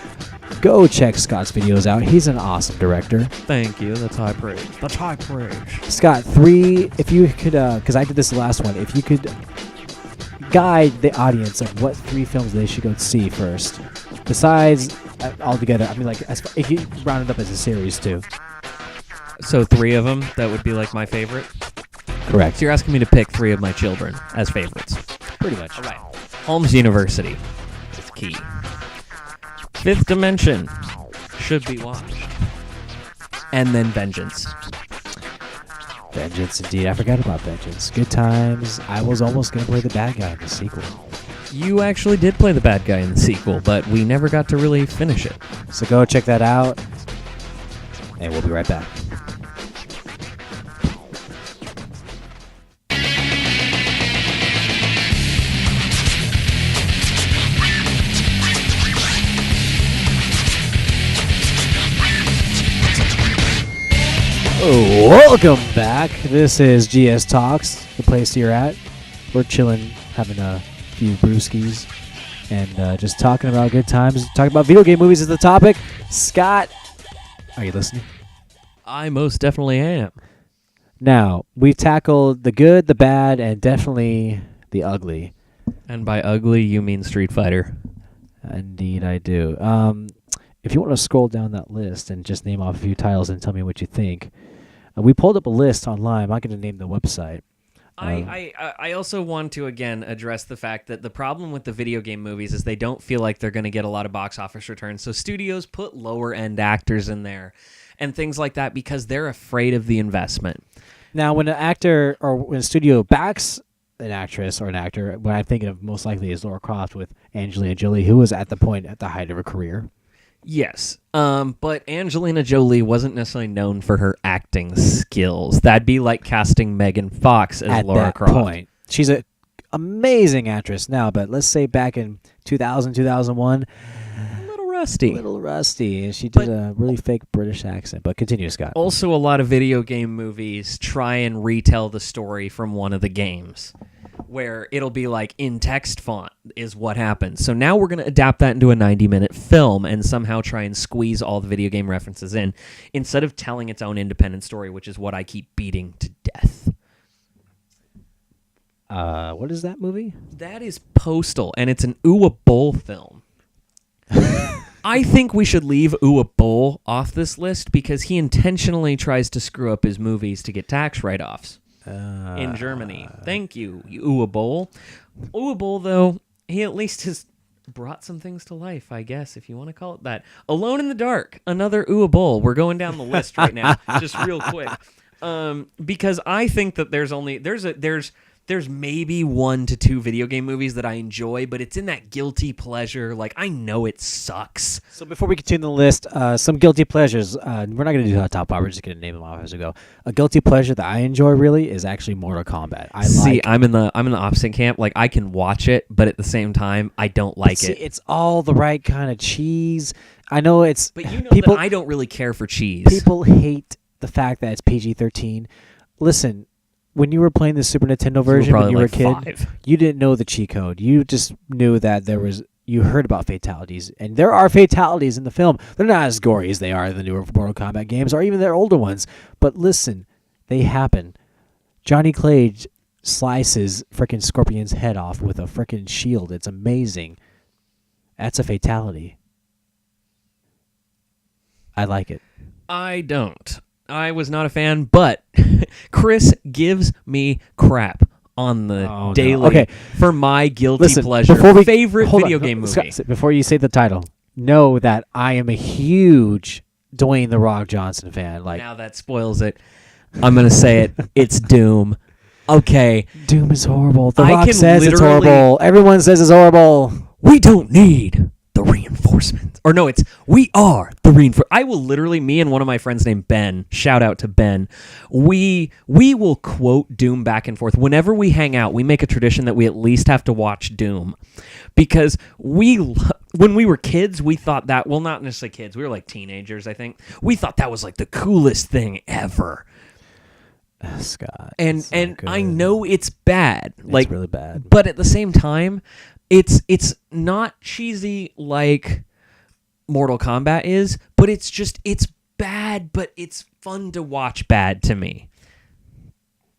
Go check Scott's videos out. He's an awesome director. Thank you. That's high praise. That's high praise. Scott, if you could, because I did this last one, if you could guide the audience of what 3 films they should go see first, besides altogether, I mean, like, if you round it up as a series too. So 3 of them, that would be like my favorite? Correct. So you're asking me to pick 3 of my children as favorites. Pretty much. All right. Holmes University is key. Fifth Dimension should be watched. And then Vengeance. Vengeance, indeed. I forgot about Vengeance. Good times. I was almost going to play the bad guy in the sequel. You actually did play the bad guy in the sequel, but we never got to really finish it. So go check that out, and we'll be right back. Welcome back. This is GSTalks, the place you're at. We're chilling, having a few brewskis, and just talking about good times. Talking about video game movies is the topic. Scott, are you listening? I most definitely am. Now, we've tackled the good, the bad, and definitely the ugly. And by ugly, you mean Street Fighter. Indeed, I do. If you want to scroll down that list and just name off a few titles and tell me what you think, we pulled up a list online. I'm not going to name the website. I also want to, again, address the fact that the problem with the video game movies is they don't feel like they're going to get a lot of box office returns. So studios put lower-end actors in there and things like that because they're afraid of the investment. Now, when an actor or when a studio backs an actress or an actor, what I'm thinking of most likely is Lara Croft with Angelina Jolie, who was at the height of her career. Yes, but Angelina Jolie wasn't necessarily known for her acting skills. That'd be like casting Megan Fox as Lara Croft. At that point, she's an amazing actress now, but let's say back in 2000, 2001, a little rusty, and she did a really fake British accent. But continue, Scott. Also, a lot of video game movies try and retell the story from one of the games, where it'll be like in text font is what happens. So now we're going to adapt that into a 90-minute film and somehow try and squeeze all the video game references in instead of telling its own independent story, which is what I keep beating to death. What is that movie? That is Postal, and it's an Uwe Boll film. I think we should leave Uwe Boll off this list because he intentionally tries to screw up his movies to get tax write-offs. In Germany. Thank you, Uwe Boll. Uwe Boll, though, he at least has brought some things to life, I guess, if you want to call it that. Alone in the Dark, another Uwe Boll. We're going down the list right now, just real quick. Because I think that there's maybe 1 to 2 video game movies that I enjoy, but it's in that guilty pleasure. Like, I know it sucks. So before we continue the list, some guilty pleasures. We're not going to do top 5. We're just going to name them off as we go. A guilty pleasure that I enjoy really is actually Mortal Kombat. I'm in the opposite camp. Like, I can watch it, but at the same time, I don't like it. It's all the right kind of cheese. I know it's... But you know that I don't really care for cheese. People hate the fact that it's PG-13. Listen... When you were playing the Super Nintendo version when you were a kid, 5. You didn't know the cheat code. You just knew that you heard about fatalities. And there are fatalities in the film. They're not as gory as they are in the newer Mortal Kombat games or even their older ones. But listen, they happen. Johnny Cage slices frickin' Scorpion's head off with a frickin' shield. It's amazing. That's a fatality. I like it. I don't. I was not a fan, but Chris gives me crap on the no. daily Okay. for my guilty Listen, pleasure favorite hold video on, game movie. Scott, before you say the title, know that I am a huge Dwayne The Rock Johnson fan. Like, Now that spoils it. I'm going to say it. It's Doom. Okay. Doom is horrible. The I Rock can says it's literally- horrible. Everyone says it's horrible. We don't need the reinforcements. Or no, it's we are the reinforcements. I will literally, me and one of my friends named Ben, shout out to Ben, we will quote Doom back and forth. Whenever we hang out, we make a tradition that we at least have to watch Doom. Because when we were kids, we thought that, well, not necessarily kids, we were like teenagers, I think. We thought that was like the coolest thing ever. Scott. And it's not good. I know it's bad. It's really bad. But at the same time, it's not cheesy like Mortal Kombat is, but it's bad, but it's fun to watch bad to me.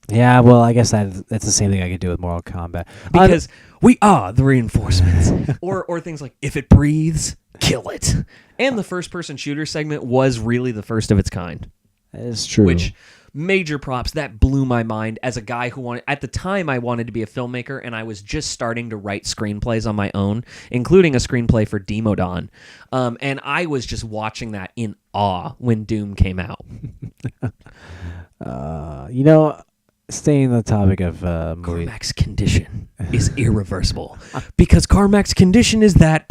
Yeah, well, I guess that's the same thing I could do with Mortal Kombat. Because we are the reinforcements. or things like, if it breathes, kill it. And the first-person shooter segment was really the first of its kind. That is true. Which, major props, that blew my mind as a guy who wanted, at the time I wanted to be a filmmaker and I was just starting to write screenplays on my own, including a screenplay for Demodon. And I was just watching that in awe when Doom came out. Staying on the topic of movie. Carmack's condition is irreversible because Carmack's condition is that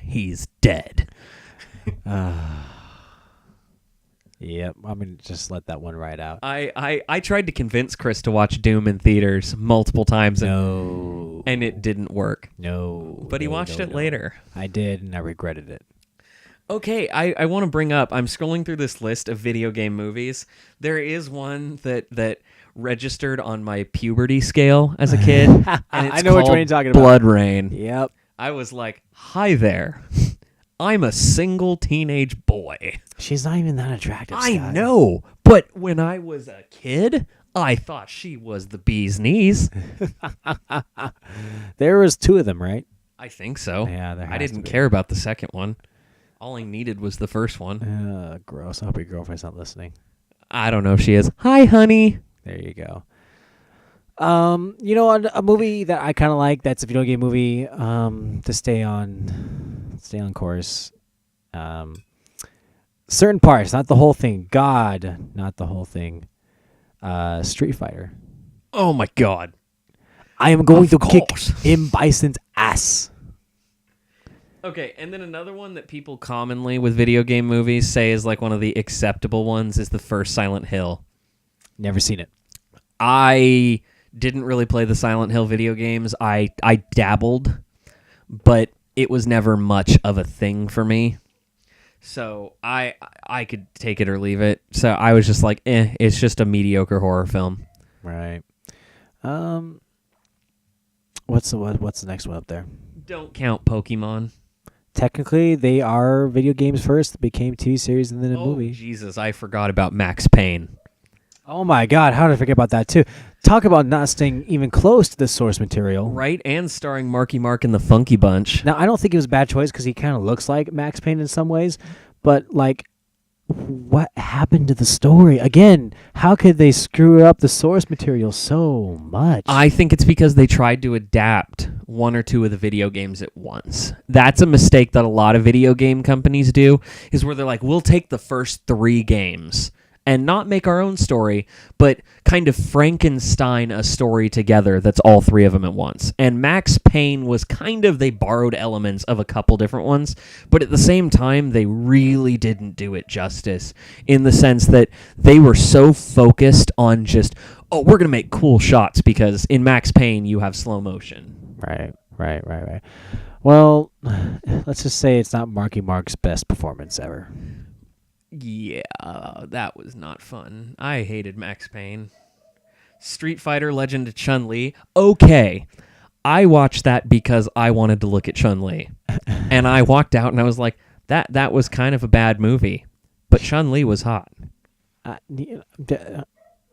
he's dead. Yep, I'm going to just let that one ride out. I tried to convince Chris to watch Doom in theaters multiple times. No. And it didn't work. No. But he watched it later. I did, and I regretted it. Okay, I want to bring up, I'm scrolling through this list of video game movies. There is one that registered on my puberty scale as a kid. And it's I know which one you're talking about. Blood Rain. Yep. I was like, hi there. I'm a single teenage boy. She's not even that attractive, I Scott. know, but when I was a kid, I thought she was the bee's knees. There was two of them, right? I think so. Yeah, there has I to didn't be. care about the second one. All I needed was the first one. Gross. I hope your girlfriend's not listening. I don't know if she is. Hi, honey. There you go. A movie that I kind of like, that's a video game movie, to stay on course. Certain parts, not the whole thing. God, not the whole thing. Street Fighter. Oh my God. I am going Of to course. kick M. Bison's ass. Okay, and then another one that people commonly with video game movies say is like one of the acceptable ones is the first Silent Hill. Never seen it. I didn't really play the Silent Hill video games. I dabbled, but it was never much of a thing for me. So I could take it or leave it. So I was just like, it's just a mediocre horror film. Right. What's the next one up there? Don't count Pokemon. Technically, they are video games first, that became TV series, and then a movie. Jesus, I forgot about Max Payne. Oh my God, how did I forget about that too? Talk about not staying even close to the source material. Right, and starring Marky Mark and the Funky Bunch. Now, I don't think it was a bad choice because he kind of looks like Max Payne in some ways, but like, what happened to the story? Again, how could they screw up the source material so much? I think it's because they tried to adapt one or two of the video games at once. That's a mistake that a lot of video game companies do, is where they're like, we'll take the first 3 games and not make our own story, but kind of Frankenstein a story together that's all 3 of them at once. And Max Payne was kind of, they borrowed elements of a couple different ones, but at the same time, they really didn't do it justice in the sense that they were so focused on just, oh, we're going to make cool shots because in Max Payne, you have slow motion. Right. Well, let's just say it's not Marky Mark's best performance ever. Yeah, that was not fun. I hated Max Payne. Street Fighter Legend of Chun-Li. Okay, I watched that because I wanted to look at Chun-Li. And I walked out and I was like, that was kind of a bad movie. But Chun-Li was hot. The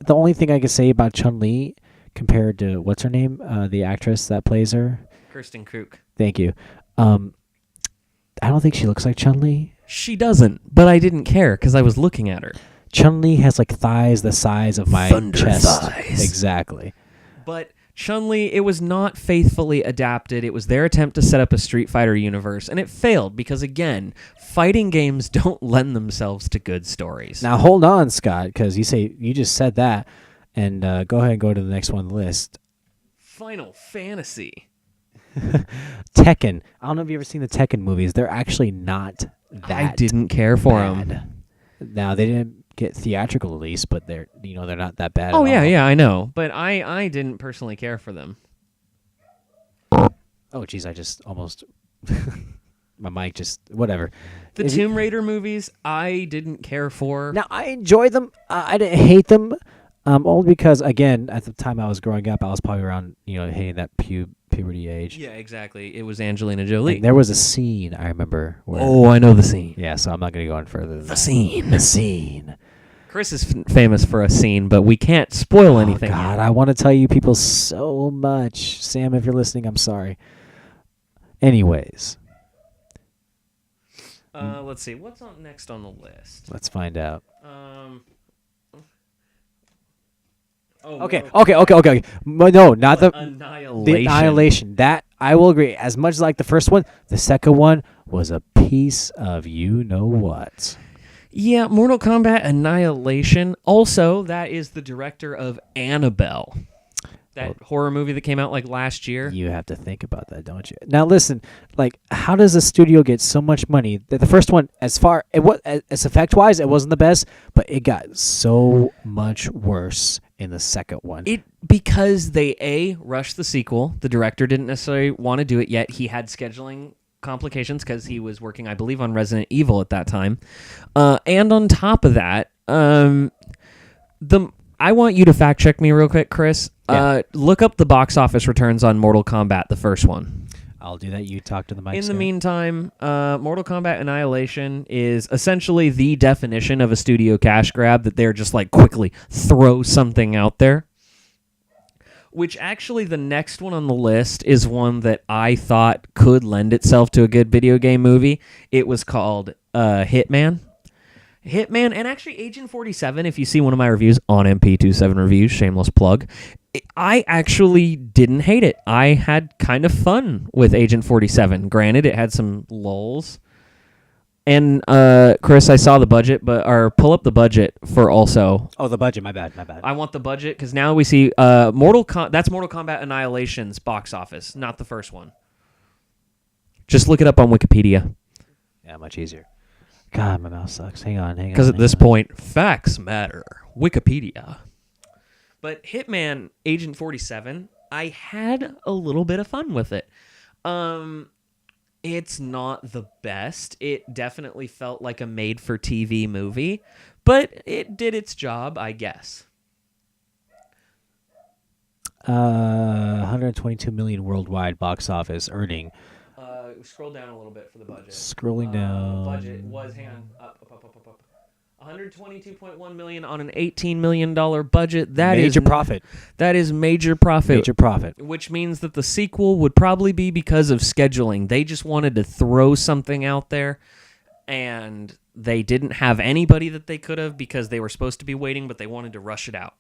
only thing I can say about Chun-Li compared to, what's her name? The actress that plays her? Kirsten Koch. Thank you. I don't think she looks like Chun-Li. She doesn't, but I didn't care because I was looking at her. Chun-Li has like thighs the size of my Thunder chest. thighs. Exactly. But Chun-Li, it was not faithfully adapted. It was their attempt to set up a Street Fighter universe, and it failed because, again, fighting games don't lend themselves to good stories. Now, hold on, Scott, because you just said that, and go ahead and go to the next one on the list. Final Fantasy. Tekken. I don't know if you've ever seen the Tekken movies. They're actually not that I didn't care for bad. them. Now, they didn't get theatrical release, but they're not that bad. Oh, at yeah, all. yeah, I know. But I didn't personally care for them. Oh, geez, I just almost... my mic just... Whatever. The Tomb Raider movies, I didn't care for. Now, I enjoyed them. I didn't hate them. Only because, again, at the time I was growing up, I was probably around, hitting that puberty age. Yeah, exactly. It was Angelina Jolie. And there was a scene, I remember. Where, Oh, I know the scene. Yeah, so I'm not going to go on further than The scene. The scene. Chris is famous for a scene, but we can't spoil anything. Oh, God, yet. I want to tell you people so much. Sam, if you're listening, I'm sorry. Anyways. Let's see. What's next on the list? Let's find out. Okay. Okay. No, not the Annihilation. The Annihilation. That, I will agree. As much as like the first one, the second one was a piece of you-know-what. Yeah, Mortal Kombat Annihilation. Also, that is the director of Annabelle. That horror movie that came out like last year. You have to think about that, don't you? Now, listen, like, how does a studio get so much money? The first one, as effect-wise, it wasn't the best, but it got so much worse in the second one. Because they, rushed the sequel. The director didn't necessarily want to do it yet. He had scheduling complications because he was working, I believe, on Resident Evil at that time. And on top of that, I want you to fact check me real quick, Chris. Yeah. Look up the box office returns on Mortal Kombat, the first one. I'll do that. You talk to the mic. In the meantime, Mortal Kombat Annihilation is essentially the definition of a studio cash grab that they're just like quickly throw something out there. Which actually the next one on the list is one that I thought could lend itself to a good video game movie. It was called Hitman. Hitman, and actually Agent 47, if you see one of my reviews on MP27 Reviews, shameless plug, I actually didn't hate it. I had kind of fun with Agent 47. Granted, it had some lulls. And, Chris, I saw the budget, pull up the budget for also. Oh, the budget, my bad. I want the budget, because now we see that's Mortal Kombat Annihilation's box office, not the first one. Just look it up on Wikipedia. Yeah, much easier. God, my mouse sucks. Hang on. Because at this point, facts matter. Wikipedia. But Hitman Agent 47, I had a little bit of fun with it. It's not the best. It definitely felt like a made-for-TV movie, but it did its job, I guess. 122 million worldwide box office earning. Scroll down a little bit for the budget. Scrolling down. Budget was, hang on, up. 122.1 million on an $18 million budget. That is major profit. That is major profit. Major profit. Which means that the sequel would probably be because of scheduling. They just wanted to throw something out there, and they didn't have anybody that they could have because they were supposed to be waiting, but they wanted to rush it out.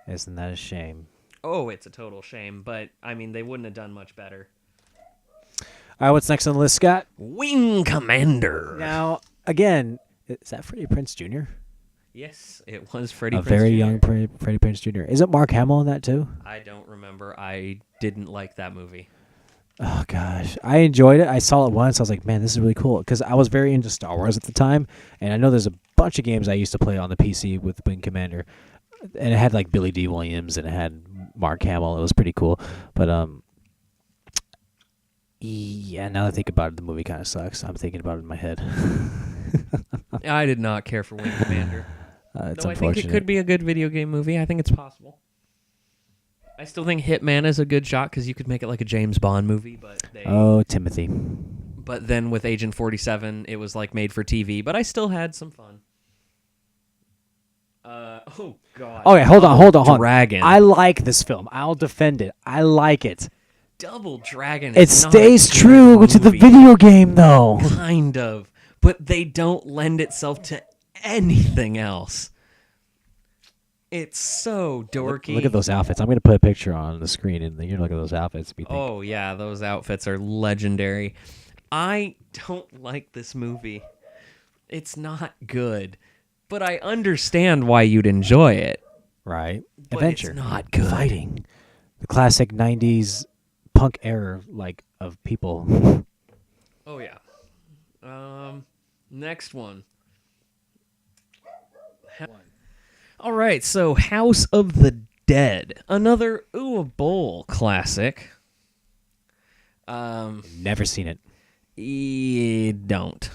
Isn't that a shame? Oh, it's a total shame, but, I mean, they wouldn't have done much better. All right, what's next on the list, Scott? Wing Commander. Now, again, is that Freddie Prinze Jr.? Yes, it was Freddie Prinze Jr. A very young Freddie Prinze Jr. Is it Mark Hamill in that, too? I don't remember. I didn't like that movie. Oh, gosh. I enjoyed it. I saw it once. I was like, man, this is really cool. Because I was very into Star Wars at the time. And I know there's a bunch of games I used to play on the PC with Wing Commander. And it had, like, Billy D. Williams and it had Mark Hamill. It was pretty cool. But, yeah, now that I think about it, the movie kind of sucks. I'm thinking about it in my head. I did not care for Wing Commander. It's Though I think unfortunate. it could be a good video game movie. I think it's possible. I still think Hitman is a good shot because you could make it like a James Bond movie, but Timothy. But then with Agent 47, it was like made for TV. But I still had some fun. Oh God. Okay, hold on. Dragon. I like this film. I'll defend it. I like it. Double Dragon. It is not stays a good true to the movie. video game, though. Kind of, but they don't lend itself to anything else. It's so dorky. Look at those outfits. I'm going to put a picture on the screen, and you're look at those outfits. Oh, yeah, those outfits are legendary. I don't like this movie. It's not good. But I understand why you'd enjoy it. Right. But Adventure. It's not good. Fighting. The classic 90s punk era, of people. Oh, yeah. Next one. All right, so House of the Dead. Another Bowl classic. Never seen it. Don't.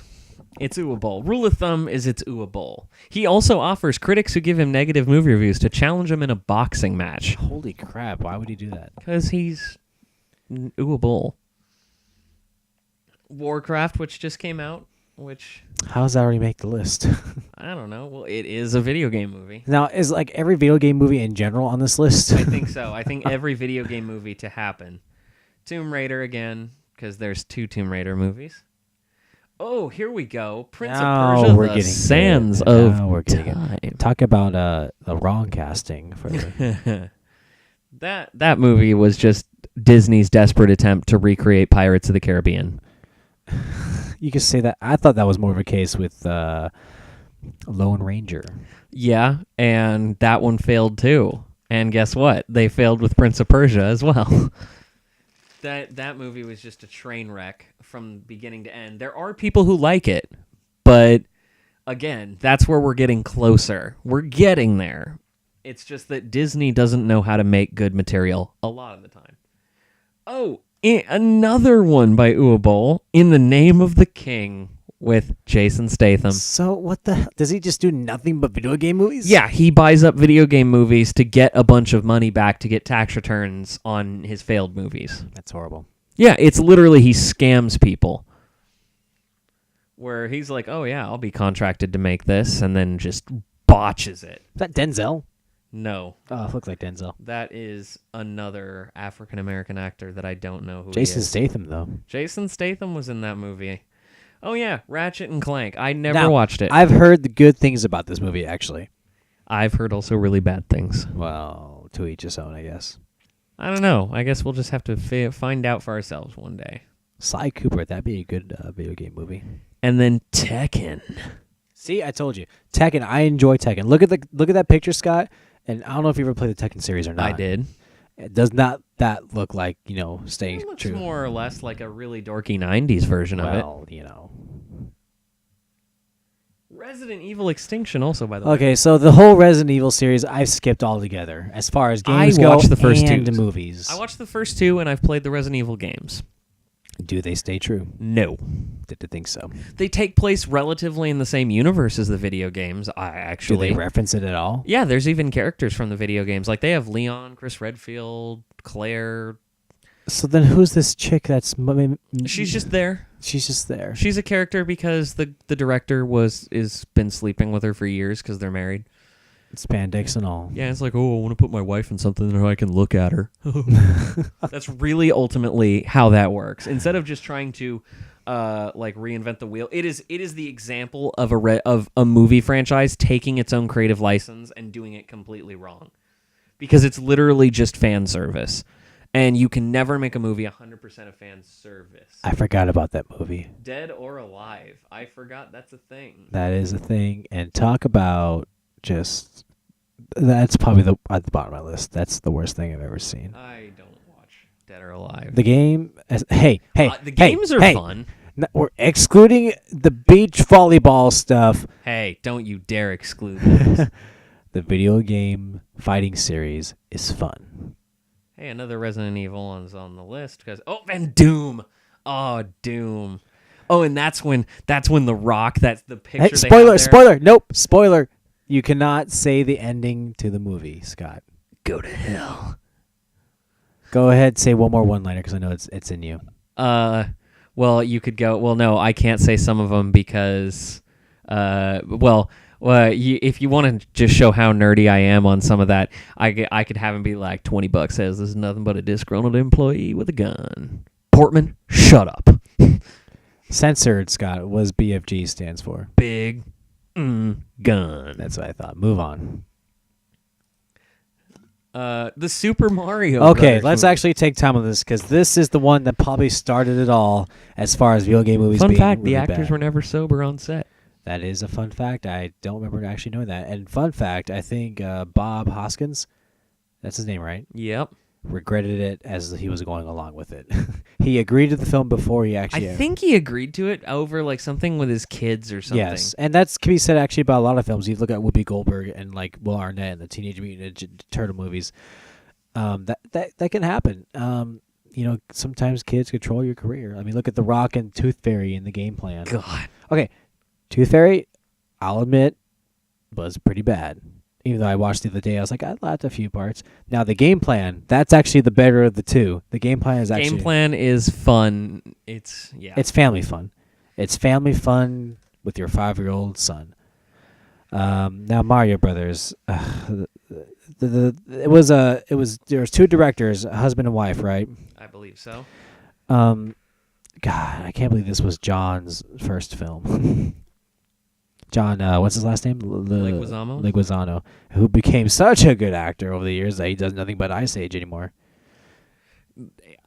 It's Bowl. Rule of thumb is it's Bowl. He also offers critics who give him negative movie reviews to challenge him in a boxing match. Holy crap, why would he do that? Because he's Bowl. Warcraft, which just came out, How does that already make the list? I don't know. Well, it is a video game movie. Now, is every video game movie in general on this list? I think so. I think every video game movie to happen. Tomb Raider again, because there's 2 Tomb Raider movies. Oh, here we go. Prince of Persia, we're The getting Sands it. of Now we're getting Time. it. Talk about the wrong casting for That movie was just Disney's desperate attempt to recreate Pirates of the Caribbean. You could say that. I thought that was more of a case with Lone Ranger. Yeah, and that one failed too. And guess what? They failed with Prince of Persia as well. That movie was just a train wreck from beginning to end. There are people who like it, but again, that's where we're getting closer. We're getting there. It's just that Disney doesn't know how to make good material a lot of the time. Oh, another one by Bowl, In the Name of the King, with Jason Statham. So what the hell? Does he just do nothing but video game movies? Yeah, he buys up video game movies to get a bunch of money back to get tax returns on his failed movies. That's horrible. Yeah, it's literally he scams people. Where he's like, oh yeah, I'll be contracted to make this, and then just botches it. Is that Denzel? No. Oh, it looks like Denzel. That is another African-American actor that I don't know who Jason he is. Statham, though. Jason Statham was in that movie. Oh yeah, Ratchet and Clank. I never watched it. I've heard the good things about this movie, actually. I've heard also really bad things. Well, to each his own, I guess. I don't know. I guess we'll just have to find out for ourselves one day. Sly Cooper, that'd be a good video game movie. And then Tekken. See, I told you. Tekken, I enjoy Tekken. Look at that picture, Scott. And I don't know if you ever played the Tekken series or not. I did. It does not that look like, staying It looks true. more or less like a really dorky 90s version of it. Well, Resident Evil Extinction also, by the way. Okay, so the whole Resident Evil series, I've skipped altogether as far as games go watched the first and two. movies. I watched the first 2, and I've played the Resident Evil games. Do they stay true? No. Did think so? They take place relatively in the same universe as the video games, Do they reference it at all? Yeah, there's even characters from the video games. Like, they have Leon, Chris Redfield, Claire. So then who's this chick that's... She's just there. She's just there. She's a character because the director is been sleeping with her for years because they're married. Spandex and all. Yeah, it's like, oh, I want to put my wife in something so I can look at her. That's really ultimately how that works. Instead of just trying to reinvent the wheel, it is the example of a movie franchise taking its own creative license and doing it completely wrong. Because it's literally just fan service. And you can never make a movie 100% of fan service. I forgot about that movie. Dead or Alive. I forgot that's a thing. That is a thing. And talk about just... That's probably at the bottom of my list. That's the worst thing I've ever seen. I don't watch Dead or Alive. The game... The games are fun. We're excluding the beach volleyball stuff. Hey, don't you dare exclude this. The video game fighting series is fun. Hey, another Resident Evil is on the list and Doom. Oh, Doom. Oh, and that's when The Rock. That's the picture. Hey, spoiler! Nope, spoiler. You cannot say the ending to the movie, Scott. Go to hell. Go ahead, say one more one-liner because I know it's in you. Well, you could go. Well, no, I can't say some of them because, if you want to just show how nerdy I am on some of that, I could have him be like, $20 says this is nothing but a disgruntled employee with a gun. Portman, shut up. Censored, Scott, was BFG stands for. Big gun. That's what I thought. Move on. The Super Mario. Okay, Brothers let's movie. actually take time on this because this is the one that probably started it all as far as video game movies Fun being fact: really the actors bad. were never sober on set. That is a fun fact. I don't remember actually knowing that. And fun fact, I think Bob Hoskins, that's his name, right? Yep. Regretted it as he was going along with it. He agreed to the film before he actually. I think he agreed to it over like something with his kids or something. Yes, and that's can be said actually about a lot of films. You look at Whoopi Goldberg and like Will Arnett and the Teenage Mutant Ninja Turtle movies. That can happen. Sometimes kids control your career. I mean, look at The Rock and Tooth Fairy in the Game Plan. God. Okay, Tooth Fairy, I'll admit, was pretty bad. Even though I watched it the other day, I was like, I laughed a few parts. Now, the Game Plan, that's actually the better of the two. The Game Plan is actually... Game Plan is fun. It's family fun. It's family fun with your 5-year-old son. Now, Mario Brothers, there was two directors, a husband and wife, right? I believe so. God, I can't believe this was John's first film. John, what's his last name? Leguizamo? Leguizamo, who became such a good actor over the years that he does nothing but Ice Age anymore.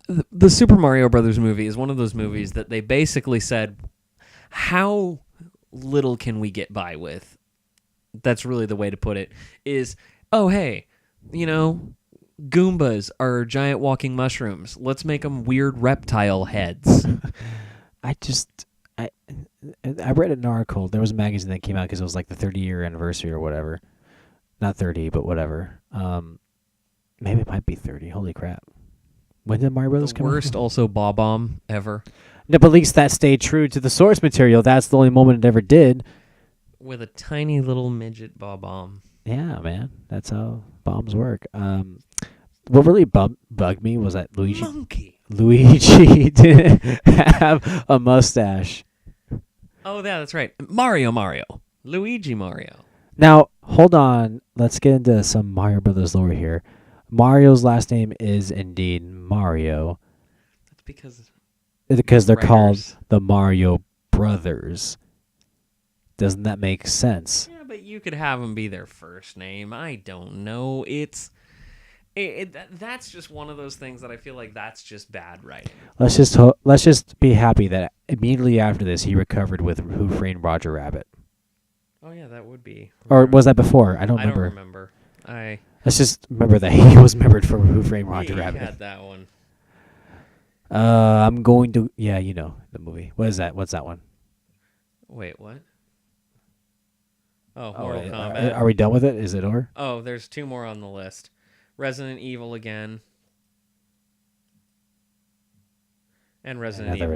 The Super Mario Brothers movie is one of those movies that they basically said, how little can we get by with? That's really the way to put it, is, oh, hey, Goombas are giant walking mushrooms. Let's make them weird reptile heads. I read an article. There was a magazine that came out because it was like the 30-year anniversary or whatever. Not 30, but whatever. Maybe it might be 30. Holy crap. When did Mario Brothers The come out? worst also Bob-omb ever. No, but at least that stayed true to the source material. That's the only moment it ever did. With a tiny little midget Bob-omb. Yeah, man. That's how bombs work. What really bugged me was that Monkey. Luigi didn't have a mustache. Oh, yeah, that's right. Mario. Luigi Mario. Now, hold on. Let's get into some Mario Brothers lore here. Mario's last name is indeed Mario. That's Because they're called writers. the Mario Brothers. Doesn't that make sense? Yeah, but you could have them be their first name. I don't know. That's just one of those things that I feel like that's just bad writing. Let's just be happy that immediately after this he recovered with Who Framed Roger Rabbit. Oh yeah, that would be. Or was that before? I don't I remember. don't remember. Let's just remember that he was remembered for Who Framed Roger He Rabbit. had that one. I'm going to... Yeah, you know the movie. What is that? What's that one? Wait, what? Oh, Mortal Kombat. Are we done with it? Is it over? Oh, there's two more on the list. Resident Evil again. And Resident Evil.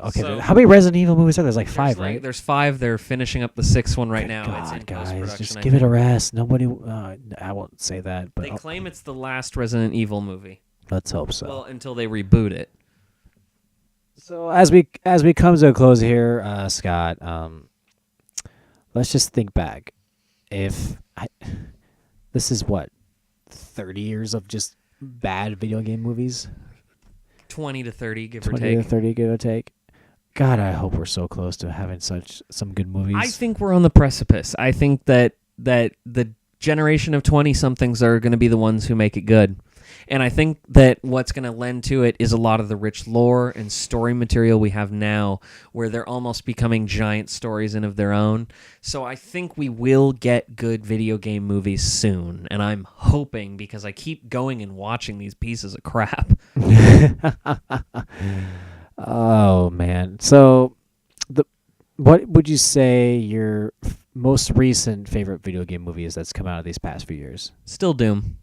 Okay, So, how many Resident Evil movies are there? There's like 5, there's right? There's 5. They're finishing up the 6th one right now. God, It's in guys, post-production, just I give it a think. rest. Nobody... I won't say that, but They claim it's the last Resident Evil movie. let's hope so. Well, until they reboot it. So as we come to a close here, Scott, let's just think back. This is what 30 years of just bad video game movies, 20 to 30, give or 20 to take. 30, give or take. God, I hope we're so close to having some good movies. I think we're on the precipice. I think that the generation of 20-somethings are going to be the ones who make it good. And I think that what's going to lend to it is a lot of the rich lore and story material we have now, where they're almost becoming giant stories in of their own. So I think we will get good video game movies soon. And I'm hoping, because I keep going and watching these pieces of crap. Oh man! So, what would you say your most recent favorite video game movie is that's come out of these past few years? Still Doom.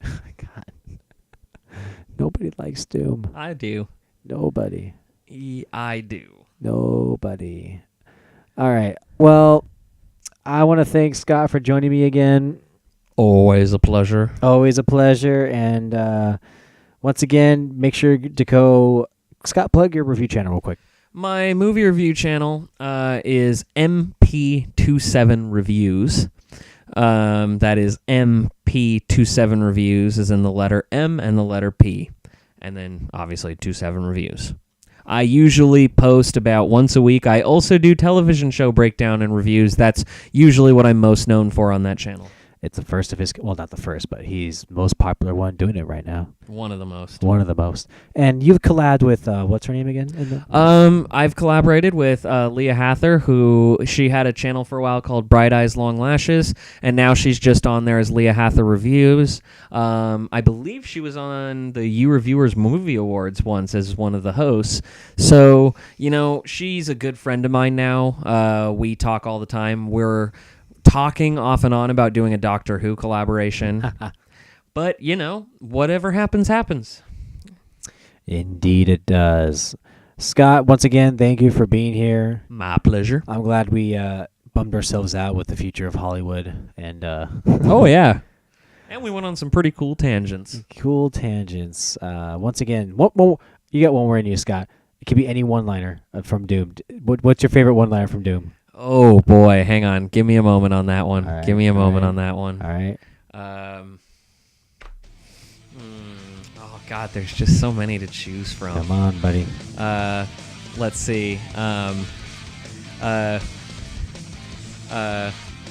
God, nobody likes Doom. I do. Nobody. I do. Nobody. All right. Well, I want to thank Scott for joining me again. Always a pleasure. Always a pleasure. And once again, make sure to go. Scott, plug your review channel real quick. My movie review channel is MP27 Reviews. That is MP27 Reviews, is in the letter M and the letter P. And then, obviously, 27 Reviews. I usually post about once a week. I also do television show breakdown and reviews. That's usually what I'm most known for on that channel. It's the first of his, well, not the first, but he's most popular one doing it right now. One of the most. One of the most. And you've collabed with, what's her name again? I've collaborated with Leah Hather, who she had a channel for a while called Bright Eyes Long Lashes, and now she's just on there as Leah Hather Reviews. I believe she was on the U Reviewers Movie Awards once as one of the hosts. So, she's a good friend of mine now. We talk all the time. We're talking off and on about doing a Doctor Who collaboration. But, whatever happens, happens. Indeed it does. Scott, once again, thank you for being here. My pleasure. I'm glad we bummed ourselves out with the future of Hollywood. And oh, yeah. And we went on some pretty cool tangents. Cool tangents. Once again, you got one more in you, Scott. It could be any one-liner from Doom. What's your favorite one-liner from Doom? Oh, boy. Hang on. Give me a moment on that one. Right, Give me a moment on that one. All right. Oh, God, there's just so many to choose from. Come on, buddy. Let's see.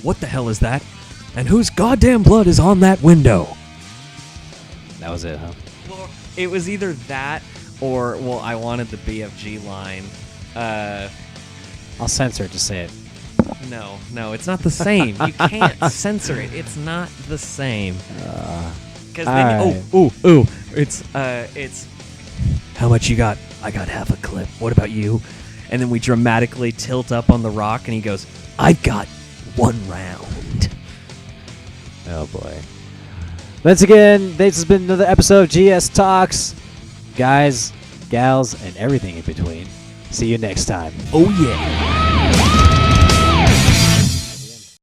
What the hell is that? And whose goddamn blood is on that window? That was it, huh? Well, it was either that or, I wanted the BFG line. I'll censor it. Just say it. No, it's not the same. You can't censor it. It's not the same. Because then, it's how much you got? I got half a clip. What about you? And then we dramatically tilt up on the rock, and he goes, I've got 1 round. Oh boy. Once again, this has been another episode of GS Talks. Guys, gals, and everything in between. See you next time. Oh yeah.